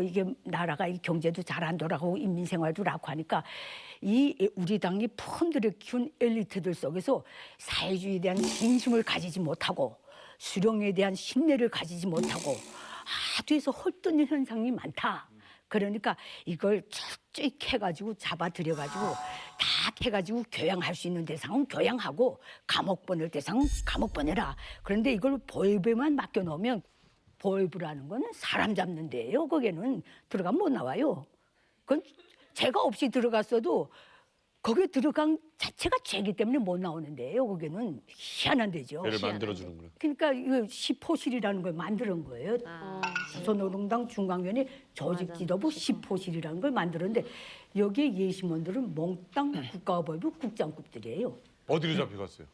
이게 나라가 이 경제도 잘 안 돌아가고 인민생활도 나고 하니까 이 우리 당이 펀드를 키운 엘리트들 속에서 사회주의에 대한 진심을 가지지 못하고 수령에 대한 신뢰를 가지지 못하고 뒤에서 헐뜯는 현상이 많다. 그러니까 이걸 철저히 캐가지고 잡아들여가지고 다 캐가지고 교양할 수 있는 대상은 교양하고 감옥 보낼 대상은 감옥 보내라. 그런데 이걸 보위부에만 맡겨놓으면 보위부라는 거는 사람 잡는 데예요. 거기는 들어가면 못 나와요. 그건 죄가 없이 들어갔어도 거기에 들어간 자체가 죄이기 때문에 못 나오는 데예요. 거기는 희한한 데죠. 애를 만들어주는구나. 그러니까 이거 시포실이라는 걸 만드는 거예요. 조선노동당 중앙위원회 조직지도부 시포실이라는 걸 만들었는데 여기에 예심원들은 몽땅 국가보위부 국장급들이에요. 어디로 잡혀갔어요?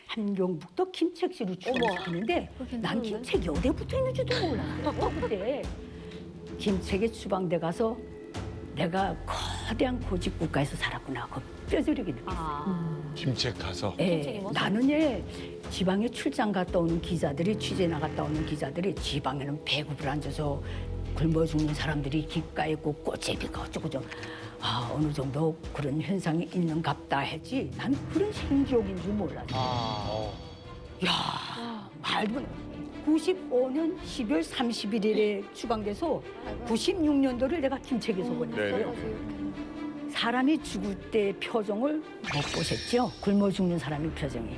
함경북도 김책시로 추방시키는데 난 김책이 어디에 붙어 있는지도 몰랐어요. 그때 김책에 추방돼 가서 내가 거대한 고집 국가에서 살았구나. 그 뼈저리게 느꼈어요. 김책 가서. 예, 나는 지방에 출장 갔다 오는 기자들이 취재 나갔다 오는 기자들이 지방에는 배급을 앉아서 굶어 죽는 사람들이 귓가에 있고 꽃제비가 어쩌고저쩌고 어느 정도 그런 현상이 있는갑다 했지 난 그런 생기옥인 줄 몰랐어. 야 말도 95년 12월 31일에 추방돼서 96년도를 내가 김책에서 보냈어요. 사람이 죽을 때 표정을 못 보셨죠? 굶어 죽는 사람의 표정이.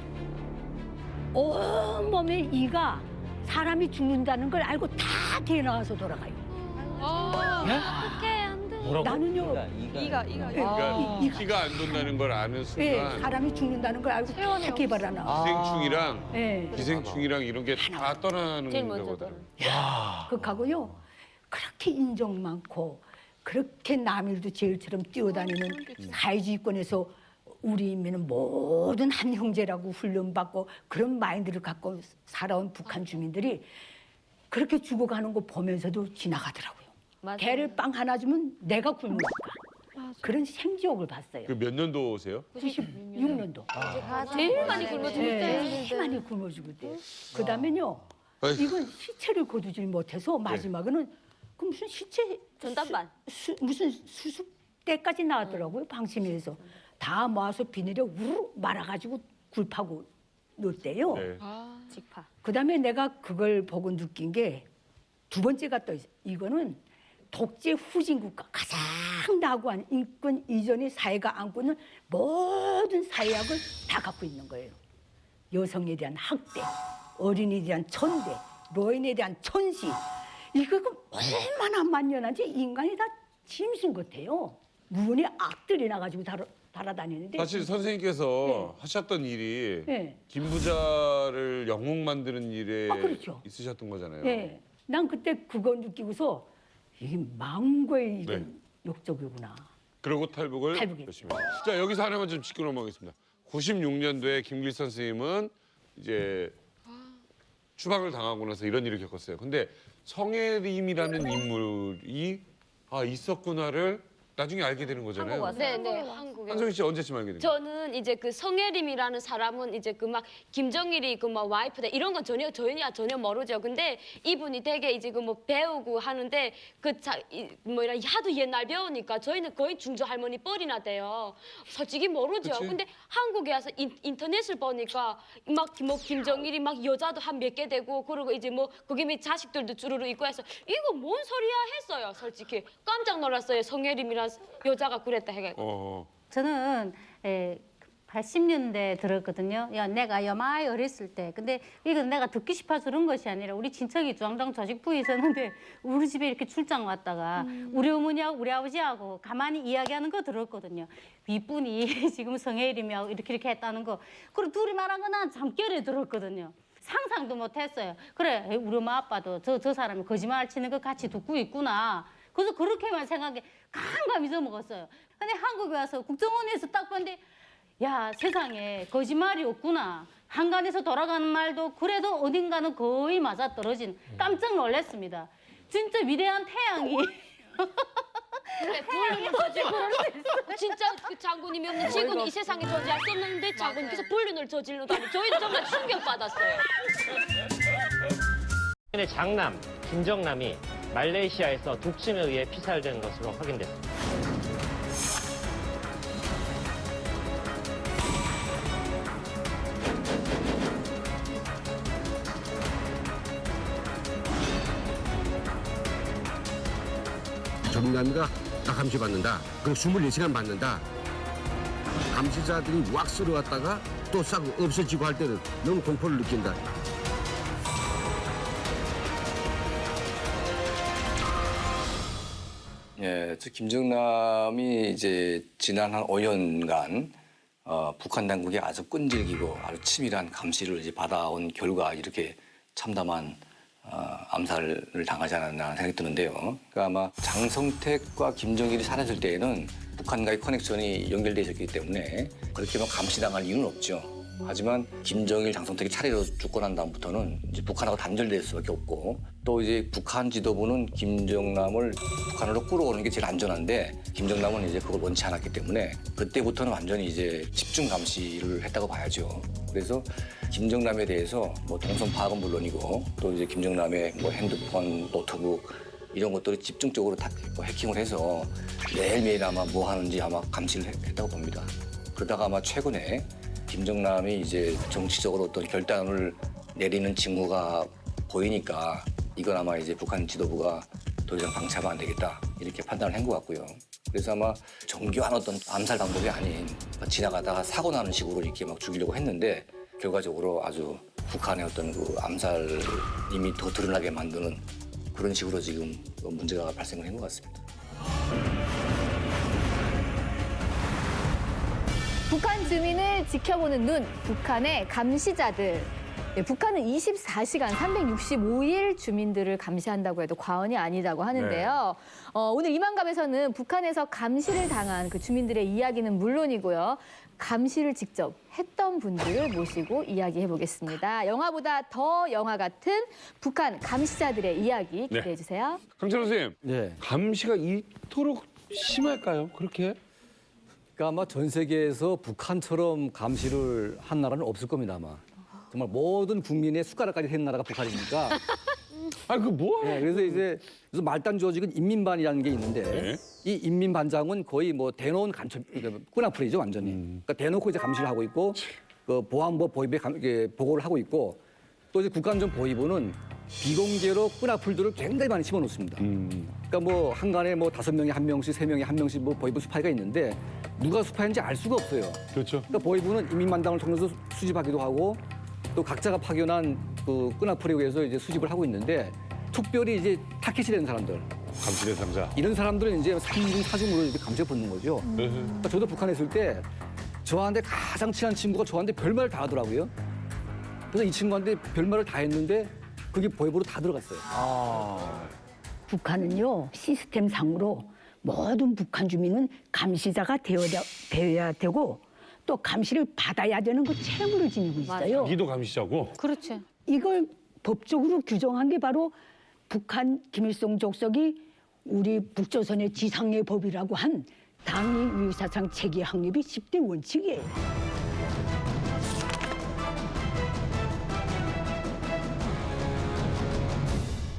온몸에 이가 사람이 죽는다는 걸 알고 다 개 나와서 돌아가요. 어떡해, 안 돼. 나는요. 이가. 그러니까 피가 안 돈다는 걸 아는 예, 순간 사람이 죽는다는 걸 알고 다 개발하나. 기생충이랑 예. 기생충이랑 이런 게 다 떠나는 거거든. 그하고요 그렇게 인정 많고 그렇게 남일도 제일처럼 뛰어다니는 사회주의권에서 우리는 모든 한 형제라고 훈련받고 그런 마인드를 갖고 살아온 북한 주민들이 그렇게 죽어가는 거 보면서도 지나가더라고요. 개를 빵 하나 주면 내가 굶을까. 그런 생지옥을 봤어요. 그 몇 년도세요? 96년도. 제일 많이 굶어 죽을 때. 제일 많이 굶어 죽을 때. 그다음에는요. 이건 시체를 거두질 못해서 마지막에는 그 무슨 시체 전담반. 무슨 수습대까지 나왔더라고요. 방심위에서 다 모아서 비닐에 우르르 말아가지고 굴파고 넣었대요. 직파. 그다음에 내가 그걸 보고 느낀 게 두 번째가 또 있어요. 이거는 독재 후진 국가 가장 나고한 인권 이전의 사회가 안고 있는 모든 사회학을 다 갖고 있는 거예요. 여성에 대한 학대, 어린이에 대한 천대, 노인에 대한 천시. 이거 얼마나 만연한지 인간이 다 짐승 같아요. 무언의 악들이 나가지고 달아다니는데. 사실 선생님께서 하셨던 일이 김 부자를 영웅 만드는 일에 그렇죠. 있으셨던 거잖아요. 네. 난 그때 그거 느끼고서 이게 망고의 이런 역적이구나. 그러고 탈북을 열심히 했어요. 자, 여기서 하나만 좀 짚고 넘어가겠습니다. 96년도에 김길선 선생님은 이제 추방을 당하고 나서 이런 일을 겪었어요. 근데 성혜림이라는 인물이 있었구나를 나중에 알게 되는 거잖아요. 네, 한국에. 한성희 씨 언제쯤 알게 된 거예요? 저는 이제 그 성혜림이라는 사람은 이제 그 막 김정일이 그 막 와이프다 이런 건 전혀 모르죠. 근데 이분이 되게 이제 그 뭐 배우고 하는데 뭐라 하도 옛날 배우니까 저희는 거의 중조 할머니 뻘이나 돼요. 솔직히 모르죠. 그치? 근데 한국에 와서 인터넷을 보니까 막 뭐 김정일이 막 여자도 한 몇 개 되고 그리고 이제 뭐 거기 뭐 자식들도 주르르 있고 해서 이거 뭔 소리야 했어요. 솔직히 깜짝 놀랐어요. 성혜림이라는 여자가 그랬다 해가지고. 저는 80년대 들었거든요. 야, 내가 여마이 어렸을 때. 근데 이건 내가 듣기 싶어서 그런 것이 아니라 우리 친척이 중앙당 조직부에 있었는데 우리 집에 이렇게 출장 왔다가 우리 어머니하고 우리 아버지하고 가만히 이야기하는 거 들었거든요. 윗분이 지금 성혜림이하고 이렇게 했다는 거. 그리고 둘이 말한 거 난 잠결에 들었거든요. 상상도 못했어요. 그래, 우리 엄마 아빠도 저 사람이 거짓말 치는 거 같이 듣고 있구나. 그래서 그렇게만 생각해 깜깜 잊어먹었어요. 근데 한국에 와서 국정원에서 딱 봤는데 야, 세상에 거짓말이 없구나. 한간에서 돌아가는 말도 그래도 어딘가는 거의 맞아떨어진 깜짝 놀랐습니다. 진짜 위대한 태양이 태양이 터지고 진짜 그 장군님이 없는 지금 이 세상에 존재할 수 없는데 장군께서 불륜을 저질러다니 저희는 정말 충격받았어요. 장남 김정남이 말레이시아에서 독침에 의해 피살된 것으로 확인됐습니다. 전남이가 딱 감시 받는다. 그리고 24시간 받는다. 감시자들이 왁 쓸어왔다가 또 싹 없어지고 할 때는 너무 공포를 느낀다. 예, 저 김정남이 이제 지난 한 5년간 북한 당국이 아주 끈질기고 아주 치밀한 감시를 이제 받아온 결과 이렇게 참담한 암살을 당하지 않았나 생각이 드는데요. 그러니까 아마 장성택과 김정일이 살았을 때에는 북한과의 커넥션이 연결되어 있었기 때문에 그렇게 막 감시당할 이유는 없죠. 하지만 김정일, 장성택이 차례로 죽고 난 다음부터는 이제 북한하고 단절될 수밖에 없고 또 이제 북한 지도부는 김정남을 북한으로 끌어오는 게 제일 안전한데 김정남은 이제 그걸 원치 않았기 때문에 그때부터는 완전히 이제 집중 감시를 했다고 봐야죠. 그래서 김정남에 대해서 뭐 동선 파악은 물론이고 또 이제 김정남의 뭐 핸드폰, 노트북 이런 것들을 집중적으로 다 해킹을 해서 매일매일 아마 뭐 하는지 아마 감시를 했다고 봅니다. 그러다가 아마 최근에 김정남이 이제 정치적으로 어떤 결단을 내리는 징후가 보이니까 이건 아마 이제 북한 지도부가 더 이상 방치하면 안 되겠다 이렇게 판단을 한 것 같고요. 그래서 아마 정교한 어떤 암살 방법이 아닌 지나가다가 사고 나는 식으로 이렇게 막 죽이려고 했는데 결과적으로 아주 북한의 어떤 그 암살임이 더 드러나게 만드는 그런 식으로 지금 문제가 발생을 한 것 같습니다. 북한 주민을 지켜보는 눈, 북한의 감시자들. 네, 북한은 24시간 365일 주민들을 감시한다고 해도 과언이 아니다고 하는데요. 오늘 이만갑에서는 북한에서 감시를 당한 그 주민들의 이야기는 물론이고요. 감시를 직접 했던 분들을 모시고 이야기해 보겠습니다. 영화보다 더 영화 같은 북한 감시자들의 이야기 기대해 주세요. 강철호 선생님, 감시가 이토록 심할까요? 그렇게? 그러니까 아마 전 세계에서 북한처럼 감시를 한 나라는 없을 겁니다, 아마. 정말 모든 국민의 숟가락까지 된 나라가 북한이니까. 그 뭐? 네, 그래서 이제 말단 조직은 인민반이라는 게 있는데 이 인민반장은 거의 뭐 대놓은 감찰, 끈앞풀이죠, 완전히. 그러니까 대놓고 이제 감시를 하고 있고 그 보안부 보위부에 보고를 하고 있고 또 이제 국가안전보위부는 비공개로 끈앞풀들을 굉장히 많이 집어넣습니다. 그러니까 뭐 한간에 뭐 5명이 1명씩, 3명이 1명씩 뭐 보위부 스파이가 있는데 누가 스파이인지 알 수가 없어요. 그렇죠. 그러니까 보위부는 인민반장을 통해서 수집하기도 하고 또 각자가 파견한 그 끈앞풀에 의해서 이제 수집을 하고 있는데 특별히 이제 타켓이 되는 사람들. 감시 대상자. 이런 사람들은 이제 3중, 4중으로 이렇게 감시가 붙는 거죠. 그러니까 저도 북한에 있을 때 저한테 가장 친한 친구가 저한테 별말을 다 하더라고요. 그래서 이 친구한테 별말을 다 했는데 그게 보위부로 다 들어갔어요. 북한은요, 시스템상으로 모든 북한 주민은 감시자가 되어야 되고 또 감시를 받아야 되는 그 책무를 지니고 있어요. 자기도 감시자고? 그렇지. 이걸 법적으로 규정한 게 바로 북한 김일성 족속이 우리 북조선의 지상의 법이라고 한 당위 유사상 체계 확립이 10대 원칙이에요.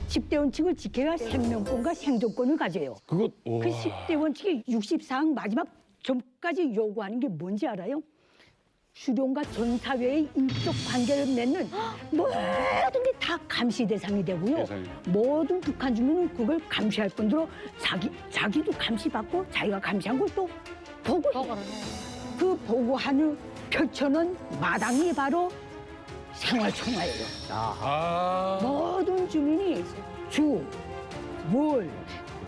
(10대) 원칙을 지켜야 생명권과 생존권을 가져요. 그 10대 원칙의 64항 마지막 점까지 요구하는 게 뭔지 알아요? 수령과 전 사회의 인적 관계를 맺는 모든 게 다 감시 대상이 되고요. 모든 북한 주민은 그걸 감시할 뿐더러 자기도 감시받고 자기가 감시한 걸 또 보고해요. 그 보고하는 펼쳐놓은 마당이 바로 생활총화예요. 모든 주민이 주, 월,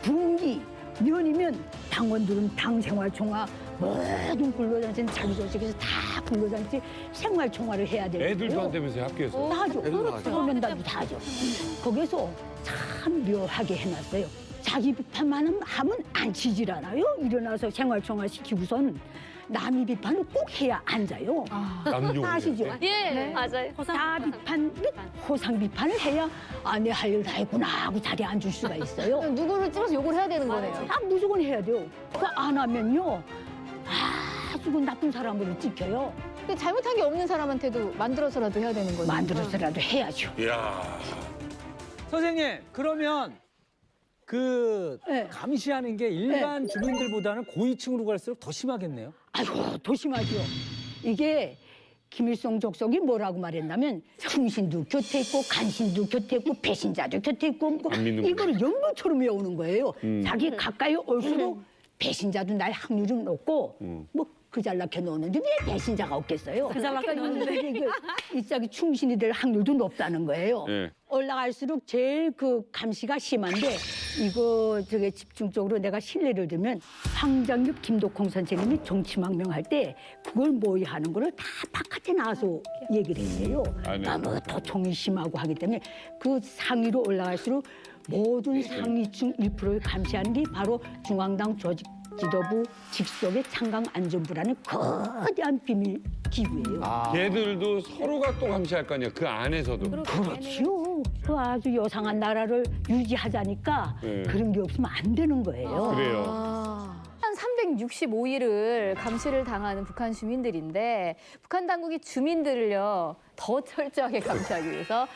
분기, 년이면 당원들은 당 생활총화, 모든 근로자는 자기 조직에서 다 근로자한테 생활총화를 해야 되는데요. 애들도 한다면서요, 학교에서? 다 하죠. 애들도 하죠. 소년단도 다 하죠. 거기서 참 묘하게 해놨어요. 자기 비판만 하면 안 치질 않아요. 일어나서 생활총화 시키고선 남이 비판을 꼭 해야 앉아요. 남용. 아시죠? 예, 맞아요. 나 비판 및 호상 비판을 해야 내 할 일 다 했구나 하고 자리에 앉을 수가 있어요. 누구를 찍어서 욕을 해야 되는 거네요. 무조건 해야 돼요. 그거 안 하면요. 아주 나쁜 사람으로 찍혀요. 근데 잘못한 게 없는 사람한테도 만들어서라도 해야 되는 거죠. 만들어서라도 해야죠. 이야. 선생님, 그러면 그 감시하는 게 일반 주민들보다는 고위층으로 갈수록 더 심하겠네요. 아이고, 더 심하죠. 이게 김일성 족속이 뭐라고 말했냐면 충신도 곁에 있고 간신도 곁에 있고 배신자도 곁에 있고 이걸 연구처럼 외우는 거예요. 자기 가까이 올수록 배신자도 날 확률은 높고 뭐 그 잘나게 노는데 왜 배신자가 없겠어요? 그 잘나게 노는데. 이 짝이 충신이 될 확률도 높다는 거예요. 네. 올라갈수록 제일 그 감시가 심한데 이거 저게 집중적으로 내가 신뢰를 들면 황정엽 김덕홍 선생님이 정치망명할 때 그걸 모의하는 거를 다 바깥에 나와서 얘기를 했어요. 너무 도청이 심하고 하기 때문에 그 상위로 올라갈수록 모든 상위층 1%를 감시하는 게 바로 중앙당 조직 지도부 직속의 창강 안전부라는 거대한 비밀 기구예요. 걔들도 서로가 또 감시할 거 아니야. 그 안에서도. 그렇지요. 그 아주 요상한 나라를 유지하자니까 네. 그런 게 없으면 안 되는 거예요. 그래요. 한 365일을 감시를 당하는 북한 주민들인데 북한 당국이 주민들을요 더 철저하게 감시하기 위해서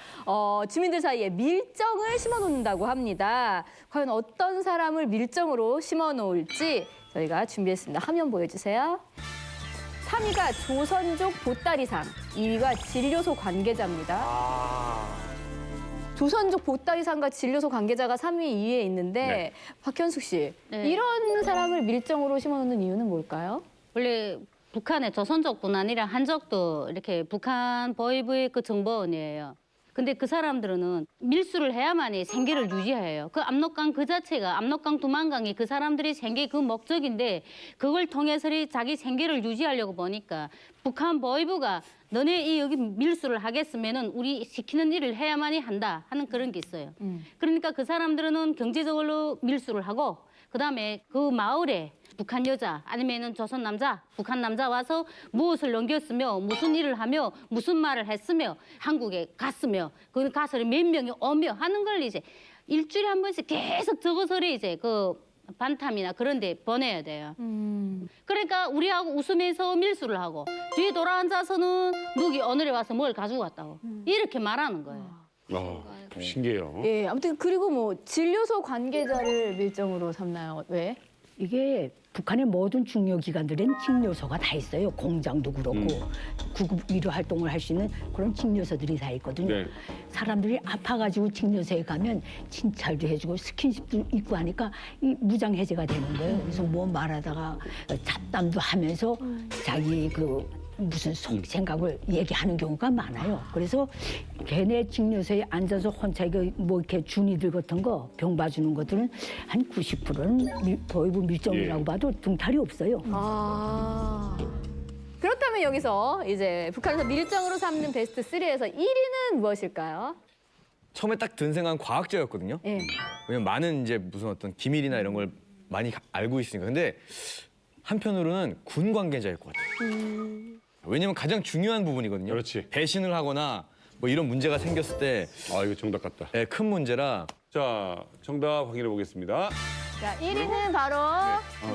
주민들 사이에 밀정을 심어놓는다고 합니다. 과연 어떤 사람을 밀정으로 심어놓을지 저희가 준비했습니다. 화면 보여주세요. 3위가 조선족 보따리상, 2위가 진료소 관계자입니다. 조선족 보따리상과 진료소 관계자가 3위, 2위에 있는데 네. 박현숙 씨, 네. 이런 사람을 밀정으로 심어놓는 이유는 뭘까요? 원래 북한의 조선족뿐 아니라 한족도 이렇게 북한 보위부의 그 정보원이에요. 근데 그 사람들은 밀수를 해야만이 생계를 유지해요. 그 압록강 그 자체가 압록강 두만강이 그 사람들이 생계 그 목적인데 그걸 통해서 자기 생계를 유지하려고 보니까 북한 보위부가 너네 이 여기 밀수를 하겠으면은 우리 시키는 일을 해야만이 한다 하는 그런 게 있어요. 그러니까 그 사람들은 경제적으로 밀수를 하고 그다음에 그 마을에 북한 여자 아니면은 조선 남자, 북한 남자 와서 무엇을 넘겼으며 무슨 일을 하며 무슨 말을 했으며 한국에 갔으며 그 가서 몇 명이 오며 하는 걸 이제 일주일에 한 번씩 계속 적어서 이제 그 반탐이나 그런 데 보내야 돼요. 그러니까 우리하고 웃으면서 밀수를 하고 뒤에 돌아앉아서는 누기 오늘에 와서 뭘 가지고 왔다고 이렇게 말하는 거예요. 신기해요. 예, 아무튼 그리고 뭐 진료소 관계자를 밀정으로 삼나요? 왜? 이게 북한의 모든 중요 기관들은 직료소가 다 있어요. 공장도 그렇고 구급 의료 활동을 할 수 있는 그런 직료소들이 다 있거든요. 네. 사람들이 아파가지고 직료소에 가면 진찰도 해주고 스킨십도 있고 하니까 이 무장 해제가 되는 거예요. 그래서 뭐 말하다가 잡담도 하면서 자기 그 무슨 속 생각을 얘기하는 경우가 많아요. 그래서 걔네 직료소에 앉아서 혼자 뭐 이렇게 준이들 같은 거 병 봐주는 것들은 한 90%는 보위부 밀정이라고 봐도 둥탈이 없어요. 그렇다면 여기서 이제 북한에서 밀정으로 삼는 베스트 3에서 1위는 무엇일까요? 처음에 딱 든 생각은 과학자였거든요. 예. 왜냐면 많은 이제 무슨 어떤 기밀이나 이런 걸 많이 알고 있으니까. 근데 한편으로는 군 관계자일 것 같아요. 왜냐면 가장 중요한 부분이거든요. 그렇지. 배신을 하거나 뭐 이런 문제가 생겼을 때 이거 정답 같다. 네, 큰 문제라. 자, 정답 확인해 보겠습니다. 자, 1위는 바로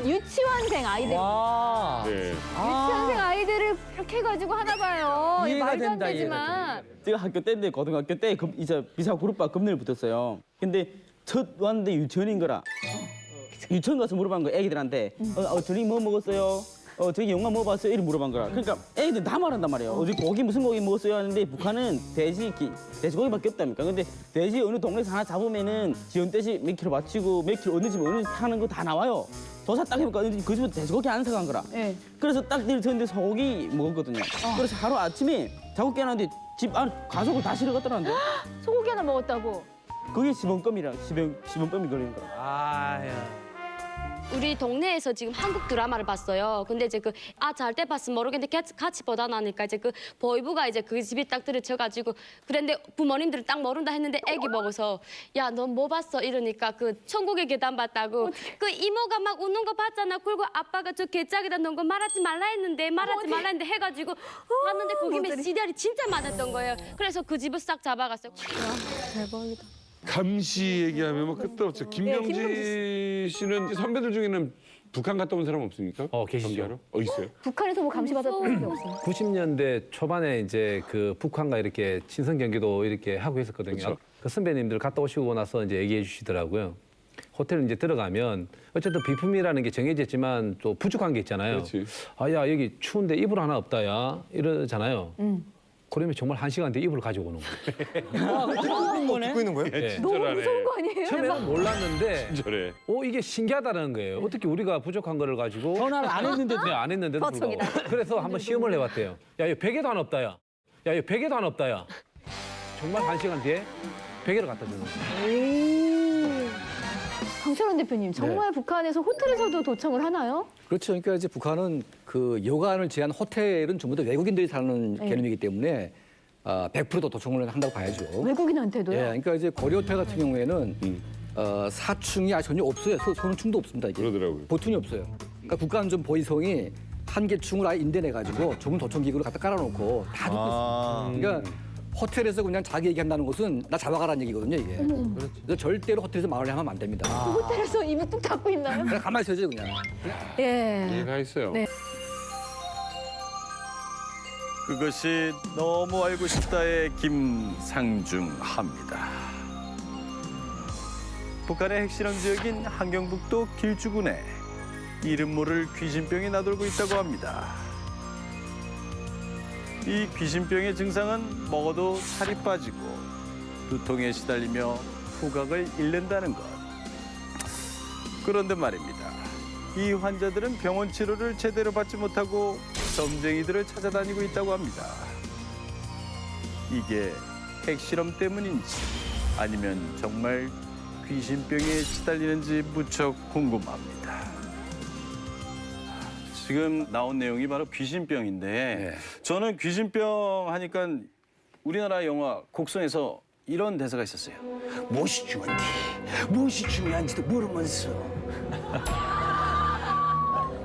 유치원생 아이들입니다. 네. 유치원생 아이들을 이렇게 해가지고 하나 봐요. 이해가 말도 안 된다, 되지만. 제가 학교 때인데 고등학교 때 이제 비사 그룹밥 금년에 붙었어요. 근데 첫 왔는데 유치원인 거라. 유치원 가서 물어본 거 애기들한테 저녁 뭐 먹었어요? 저기 영화 뭐 봤어요? 이렇게 물어본 거라. 그러니까 애기들 다 말한단 말이에요. 어제 고기 무슨 고기 먹었어요? 하는데 북한은 돼지고기밖에 없답니까? 근데 돼지 어느 동네에서 하나 잡으면은 지원돼지 몇 킬로 맞추고 몇 킬로 어느 집 어느 집 하는 거 다 나와요. 조사 딱 해보니까 그 집은 돼지고기 안 사간 거라. 네. 그래서 딱 내렸는데 소고기 먹었거든요. 그래서 하루 아침에 자고 깨어났는데 집 안 가족을 다 실어갔더라는데. 소고기 하나 먹었다고. 그게 시범범이 걸리는 거라. 우리 동네에서 지금 한국 드라마를 봤어요. 근데 이제 잘 때 봤으면 모르겠는데 같이 보다 나니까 이제 그 보이부가 이제 그 집이 딱 들이쳐가지고 그런데 부모님들이 딱 모른다 했는데 애기 먹어서 야, 너 뭐 봤어? 이러니까 그 천국의 계단 봤다고. 그 이모가 막 웃는 거 봤잖아. 그리고 아빠가 저 개짝에다 넣은 거 말하지 말라 했는데 해가지고 봤는데 거기 CDR이 진짜 많았던 거예요. 그래서 그 집을 싹 잡아갔어요. 대박이다. 감시 얘기하면 뭐 끝도 없죠. 김명지 씨는 선배들 중에는 북한 갔다 온 사람 없습니까? 계시죠. 있어요? 북한에서 뭐 감시받았던 적이 없어요? 90년대 초반에 이제 그 북한과 이렇게 친선 경기도 이렇게 하고 했었거든요. 그렇죠. 그 선배님들 갔다 오시고 나서 이제 얘기해 주시더라고요. 호텔 이제 들어가면 어쨌든 비품이라는 게 정해져 있지만 또 부족한 게 있잖아요. 그렇지. 야, 여기 추운데 이불 하나 없다, 야. 이러잖아요. 그러면 정말 1시간 뒤에 이불을 가지고 오는 거예요. 듣고 있는 거예요? 네. 너무 무서운 거 아니에요? 처음에는 몰랐는데 친절해. 이게 신기하다는 거예요. 어떻게 우리가 부족한 거를 가지고 전화를 안 했는데도. 네, 안 했는데도 불구하고. 거청이다. 그래서 한번 시험을 해봤대요. 야, 이거 베개도 하나 없다, 야. 야, 이거 베개도 하나 없다, 야. 정말 1시간 뒤에 베개를 갖다 주는 거예요. 강철원 대표님, 정말 북한에서 호텔에서도 도청을 하나요? 그렇죠. 그러니까 이제 북한은 그 여관을 제한 호텔은 전부 다 외국인들이 사는 네. 개념이기 때문에 100%도 도청을 한다고 봐야죠. 외국인한테도요? 예, 그러니까 이제 고려 호텔 같은 경우에는 사충이 전혀 없어요. 소능충도 없습니다. 이게. 그러더라고요. 보통이 없어요. 그러니까 국가안전보위성이 한 개 충을 아예 인대내가지고 좁은 도청기구를 갖다 깔아놓고 다 듣고 있어요. 그러니까 호텔에서 그냥 자기 얘기한다는 것은 나 잡아가라는 얘기거든요, 이게. 그래서 절대로 호텔에서 말을 하면 안 됩니다. 호텔에서 입이 뚝 닫고 있나요? 그냥 가만히 있어야죠, 그냥. 예. 다 있어요. 네. 그것이 너무 알고 싶다의 김상중하입니다. 북한의 핵실험 지역인 함경북도 길주군에 이름 모를 귀신병이 나돌고 있다고 합니다. 이 귀신병의 증상은 먹어도 살이 빠지고 두통에 시달리며 후각을 잃는다는 것. 그런데 말입니다. 이 환자들은 병원 치료를 제대로 받지 못하고 점쟁이들을 찾아다니고 있다고 합니다. 이게 핵실험 때문인지 아니면 정말 귀신병에 시달리는지 무척 궁금합니다. 지금 나온 내용이 바로 귀신병인데 저는 귀신병 하니까 우리나라 영화 곡성에서 이런 대사가 있었어요. 무엇이 중요한지, 무엇이 중요한지도 모르면서.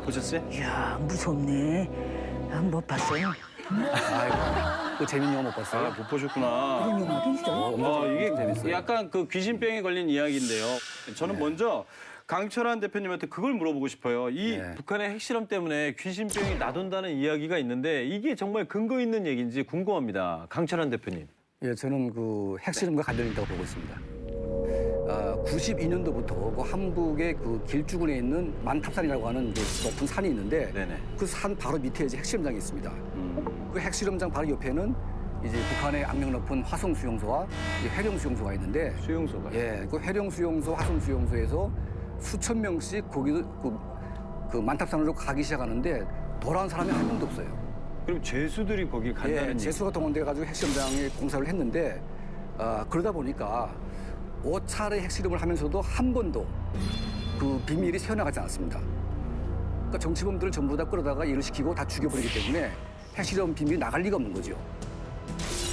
보셨어요? 이야, 무섭네. 못 봤어요. 아이고, 그 재밌는 영화 못 봤어요? 아, 못 보셨구나. 그런 영화도 있어요. 이게 재밌어요. 약간 그 귀신병에 걸린 이야기인데요. 저는 먼저 강철한 대표님한테 그걸 물어보고 싶어요. 이 북한의 핵실험 때문에 귀신병이 나돈다는 이야기가 있는데 이게 정말 근거 있는 얘기인지 궁금합니다. 강철한 대표님. 예, 저는 그 핵실험과 관련이 있다고 보고 있습니다. 92년도부터 그 함북의 그 길주군에 있는 만탑산이라고 하는 그 높은 산이 있는데 그 산 바로 밑에 이제 핵실험장이 있습니다. 그 핵실험장 바로 옆에는 이제 북한의 악명 높은 화성 수용소와 해령 수용소가 있는데 수용소가 그 해령 수용소, 화성 수용소에서 수천 명씩 거기도 그 만탑산으로 가기 시작하는데 돌아온 사람이 한 명도 없어요. 그럼 죄수들이 거기 간다는 죄수가 동원돼가지고 핵실험장에 공사를 했는데 그러다 보니까 5차례 핵실험을 하면서도 한 번도 그 비밀이 새어나가지 않았습니다. 그러니까 정치범들을 전부 다 끌어다가 일을 시키고 다 죽여버리기 때문에 핵실험 비밀이 나갈 리가 없는 거죠.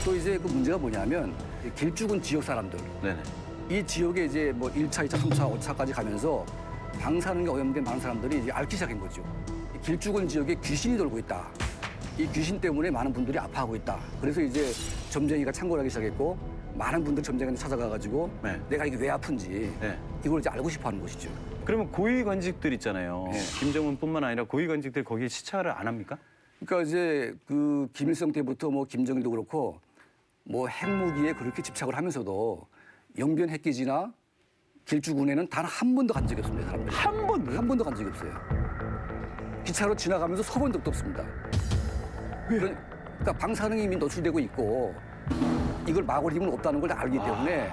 또 이제 그 문제가 뭐냐면 길주군 지역 사람들. 이 지역에 이제 뭐 1차, 2차, 3차, 5차까지 가면서 방사능에 오염된 많은 사람들이 이제 앓기 시작한 거죠. 길주군 지역에 귀신이 돌고 있다. 이 귀신 때문에 많은 분들이 아파하고 있다. 그래서 이제 점쟁이가 창궐 하기 시작했고 많은 분들이 점쟁이한테 찾아가가지고 내가 이게 왜 아픈지 이걸 이제 알고 싶어 하는 것이죠. 그러면 고위관직들 있잖아요. 김정은뿐만 아니라 고위관직들 거기에 시찰을 안 합니까? 그러니까 이제 그 김일성 때부터 뭐 김정일도 그렇고 뭐 핵무기에 그렇게 집착을 하면서도 영변 핵기지나 길주군에는 단 한 번도 간 적이 없습니다. 사람들이. 한 번도 간 적이 없어요. 기차로 지나가면서 서본 적도 없습니다. 그러니까 방사능이 이미 노출되고 있고 이걸 막을 힘은 없다는 걸 알기 때문에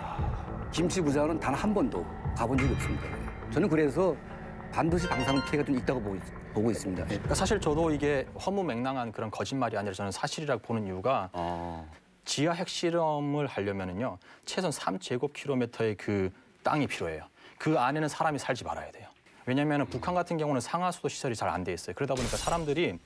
김치 부장은 단 한 번도 가본 적이 없습니다. 저는 그래서 반드시 방사능 피해가 좀 있다고 보고 있습니다. 그러니까 사실 저도 이게 허무맹랑한 그런 거짓말이 아니라 저는 사실이라고 보는 이유가 지하 핵실험을 하려면은요 최소한 3제곱킬로미터의 그 땅이 필요해요. 그 안에는 사람이 살지 말아야 돼요. 왜냐하면 북한 같은 경우는 상하수도 시설이 잘 안 돼 있어요. 그러다 보니까 사람들이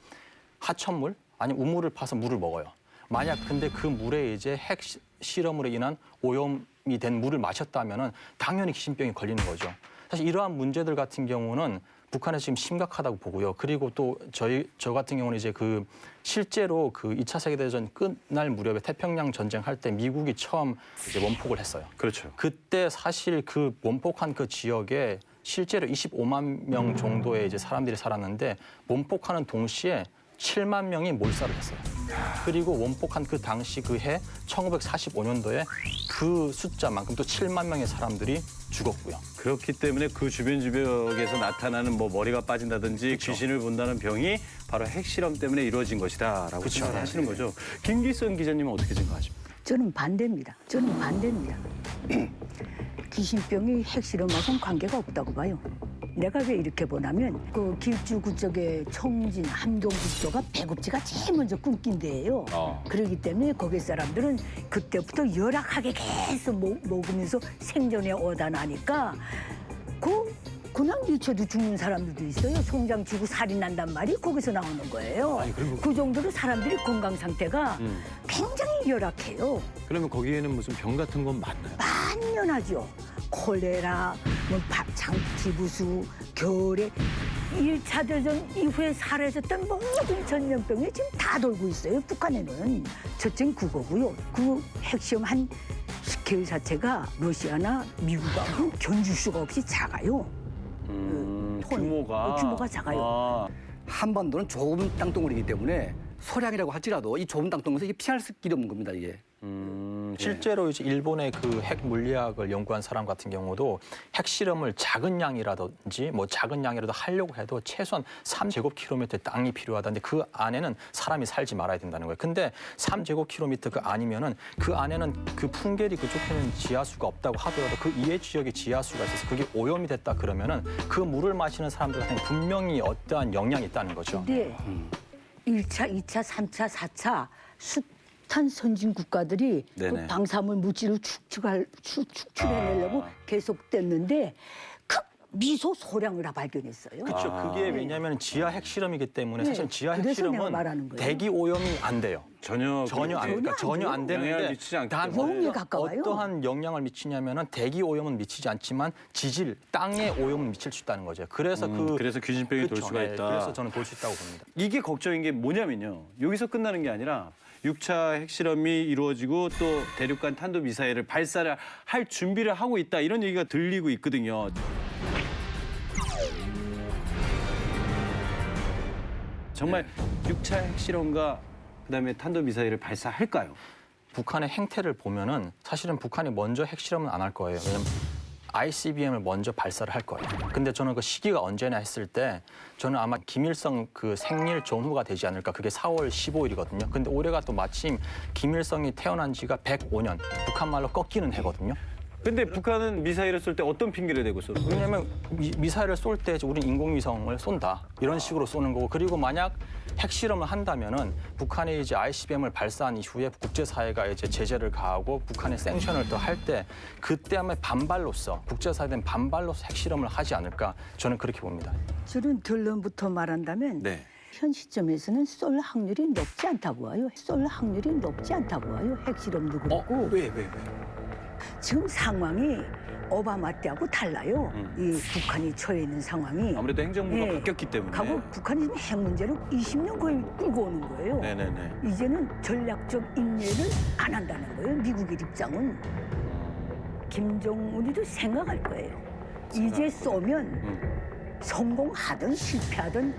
하천물 아니면 우물을 파서 물을 먹어요. 만약 근데 그 물에 이제 핵 실험으로 인한 오염이 된 물을 마셨다면은 당연히 귀신병이 걸리는 거죠. 사실 이러한 문제들 같은 경우는 북한에서 지금 심각하다고 보고요. 그리고 또 저 같은 경우는 이제 그 실제로 그 2차 세계대전 끝날 무렵에 태평양 전쟁 할 때 미국이 처음 이제 원폭을 했어요. 그렇죠. 그때 사실 그 원폭한 그 지역에 실제로 25만 명 정도의 이제 사람들이 살았는데 원폭하는 동시에 7만 명이 몰살을 했어요. 그리고 원폭한 그 당시 그 해 1945년도에 그 숫자만큼 또 7만 명의 사람들이 죽었고요. 그렇기 때문에 그 주변 지역에서 나타나는 뭐 머리가 빠진다든지 귀신을 본다는 병이 바로 핵실험 때문에 이루어진 것이다라고 생각하시는 거죠. 김기선 기자님은 어떻게 생각하십니까? 저는 반대입니다. 귀신병이 핵실험하고는 관계가 없다고 봐요. 내가 왜 이렇게 보냐면 그 길주구 쪽에 청진, 함경북도가 배급지가 제일 먼저 끊긴 데예요. 그렇기 때문에 거기 사람들은 그때부터 열악하게 계속 먹으면서 생존에 오다 나니까 그냥 미쳐도 죽는 사람들도 있어요. 송장 쥐고 살이 난단 말이 거기서 나오는 거예요. 그 정도로 사람들이 건강 상태가 굉장히 열악해요. 그러면 거기에는 무슨 병 같은 건 맞나요? 만연하죠. 콜레라, 뭐 장티부수, 겨울에 1차 대전 이후에 사라졌던 모든 전염병이 지금 다 돌고 있어요. 북한에는. 첫째는 그거고요. 그 핵시험 한 스케일 자체가 러시아나 미국하고 견줄 수가 없이 작아요. 규모가 작아요. 한반도는 좁은 땅덩어리이기 때문에 소량이라고 할지라도 이 좁은 땅덩어리에서 이게 피할 길이 없는 겁니다, 이게. 실제로 이제 일본의 그 핵 물리학을 연구한 사람 같은 경우도 핵실험을 작은 양이라든지 뭐 작은 양이라도 하려고 해도 최소한 3제곱킬로미터의 땅이 필요하다는데 그 안에는 사람이 살지 말아야 된다는 거예요. 근데 3제곱킬로미터 그 아니면은 그 안에는 그 풍계리 그쪽에는 지하수가 없다고 하더라도 그 이해 지역에 지하수가 있어서 그게 오염이 됐다 그러면은 그 물을 마시는 사람들 같은 경우 분명히 어떠한 영향이 있다는 거죠. 근데 1차, 2차, 3차, 4차 숱한 선진 국가들이 그 방사물 물질을 축출해내려고 계속됐는데 미소 소량을 다 발견했어요. 그렇죠. 그게 왜냐하면 지하 핵실험이기 때문에 네. 사실 지하 그래서 내가 핵실험은 말하는 거예요. 대기 오염이 안 돼요. 전혀 안 되는데 영향을 미치지 않기 때문에. 영향에 가까워요. 어떠한 영향을 미치냐면은 대기 오염은 미치지 않지만 지질, 땅의 오염은 미칠 수 있다는 거죠. 그래서 그래서 귀신병이 돌 수가 있다. 그래서 저는 돌 수 있다고 봅니다. 이게 걱정인 게 뭐냐면요. 여기서 끝나는 게 아니라 6차 핵실험이 이루어지고 또 대륙간 탄도미사일을 발사를 할 준비를 하고 있다. 이런 얘기가 들리고 있거든요. 정말 6차 핵실험과 그다음에 탄도미사일을 발사할까요? 북한의 행태를 보면은 사실은 북한이 먼저 핵실험은 안 할 거예요. 왜냐면 ICBM을 먼저 발사를 할 거예요. 근데 저는 그 시기가 언제나 했을 때 저는 아마 김일성 그 생일 전후가 되지 않을까. 그게 4월 15일이거든요. 근데 올해가 또 마침 김일성이 태어난 지가 105년. 북한 말로 꺾이는 해거든요. 근데 북한은 미사일을 쏠 때 어떤 핑계를 대고 쏘는 거예요? 왜냐하면 미사일을 쏠 때 우리는 인공위성을 쏜다. 이런 식으로 쏘는 거고. 그리고 만약 핵실험을 한다면은 북한이 이제 ICBM을 발사한 이후에 국제사회가 이제 제재를 가하고 북한의 생션을 또 할 때 그때 아마 반발로서 국제사회는 반발로서 핵실험을 하지 않을까. 저는 그렇게 봅니다. 저는 결론부터 말한다면 현 시점에서는 쏠 확률이 높지 않다고 봐요. 쏠 확률이 높지 않다고 봐요. 핵실험도 그렇고. 왜? 지금 상황이 오바마 때하고 달라요. 이 북한이 처해 있는 상황이. 아무래도 행정부가 바뀌었기 때문에. 하고 북한이 지금 핵 문제로 20년 거의 끌고 오는 거예요. 네네네. 이제는 전략적 인내를 안 한다는 거예요. 미국의 입장은. 김정은이도 생각할 거예요. 이제 쏘면 성공하든 실패하든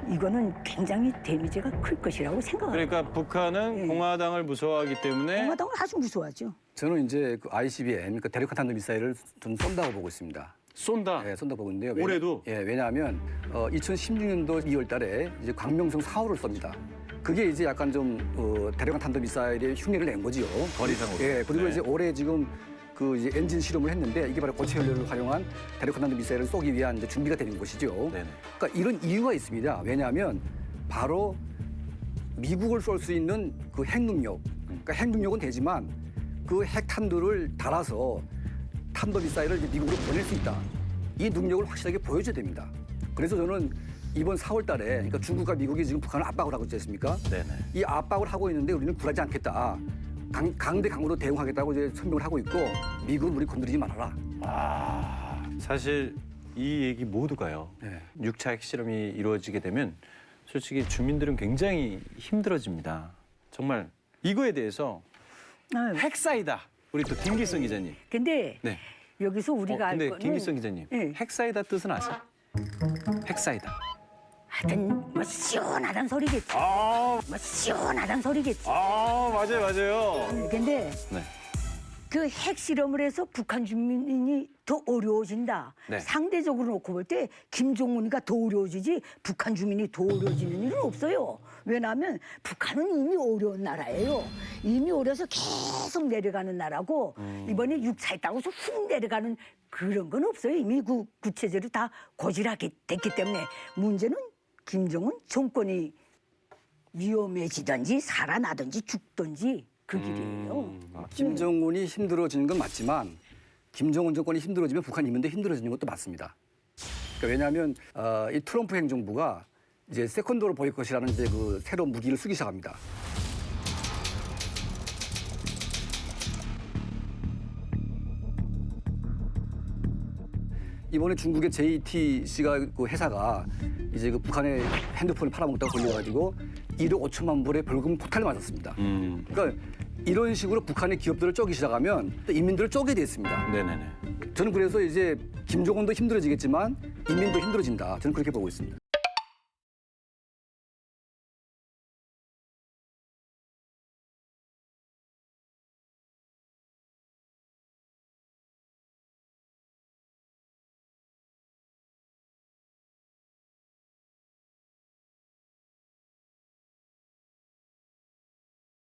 이거는 굉장히 데미지가 클 것이라고 생각합니다. 그러니까 북한은 공화당을 무서워하기 때문에 공화당을 아주 무서워하죠. 저는 이제 그 ICBM, 그 대륙간 탄도 미사일을 좀 쏜다고 보고 있습니다. 쏜다? 네, 쏜다고 보고 있는데요. 올해도? 왜냐하면 2016년도 2월 달에 이제 광명성 4호를 쏩니다. 그게 이제 약간 좀 대륙간 탄도 미사일의 흉내를 낸 거지요. 거리상으로. 예, 그리고 이제 올해 지금 그 이제 엔진 실험을 했는데 이게 바로 고체 연료를 활용한 대륙간 탄도 미사일을 쏘기 위한 이제 준비가 되는 것이죠. 그러니까 이런 이유가 있습니다. 왜냐하면 바로 미국을 쏠 수 있는 그 핵능력, 그러니까 핵능력은 되지만 그 핵탄두를 달아서 탄도 미사일을 이제 미국으로 보낼 수 있다. 이 능력을 확실하게 보여줘야 됩니다. 그래서 저는 이번 4월 달에 그러니까 중국과 미국이 지금 북한을 압박을 하고 있지 않습니까? 이 압박을 하고 있는데 우리는 굴하지 않겠다. 강대 강으로 대응하겠다고 이제 선명을 하고 있고 미국은 우리 건드리지 말아라. 사실 이 얘기 모두가요. 6차 핵실험이 이루어지게 되면 솔직히 주민들은 굉장히 힘들어집니다. 정말 이거에 대해서 핵사이다. 우리 또 김기성 기자님. 근데 여기서 우리가 알 근데 거는 김기성 기자님, 핵사이다 뜻은 아세요? 핵사이다. 하여튼 뭐 시원하단 소리겠지. 뭐 시원하단 소리겠지. 맞아요. 근데 그 핵실험을 해서 북한 주민이 더 어려워진다. 상대적으로 놓고 볼 때 김정은이가 더 어려워지지 북한 주민이 더 어려워지는 일은 없어요. 왜냐하면 북한은 이미 어려운 나라예요. 이미 어려서 계속 내려가는 나라고 이번에 6차 있다고 해서 훅 내려가는 그런 건 없어요. 이미 구체적으로 다 고질하게 됐기 때문에 문제는 김정은 정권이 위험해지든지 살아나든지 죽든지 그 길이에요. 김정은이 힘들어지는 건 맞지만 김정은 정권이 힘들어지면 북한이 있는데 힘들어지는 것도 맞습니다. 그러니까 왜냐하면 이 트럼프 행정부가 이제 세컨더로 보이콧이라는 이제 그 새로운 무기를 쓰기 시작합니다. 이번에 중국의 JTC가 그 회사가 이제 그 북한의 핸드폰을 팔아먹다가 걸려가지고 1억 5천만 불의 벌금 포탈을 맞았습니다. 그러니까 이런 식으로 북한의 기업들을 쪼기 시작하면 또 인민들을 쪼게 돼 있습니다. 네네네. 저는 그래서 이제 김정은도 힘들어지겠지만 인민도 힘들어진다. 저는 그렇게 보고 있습니다.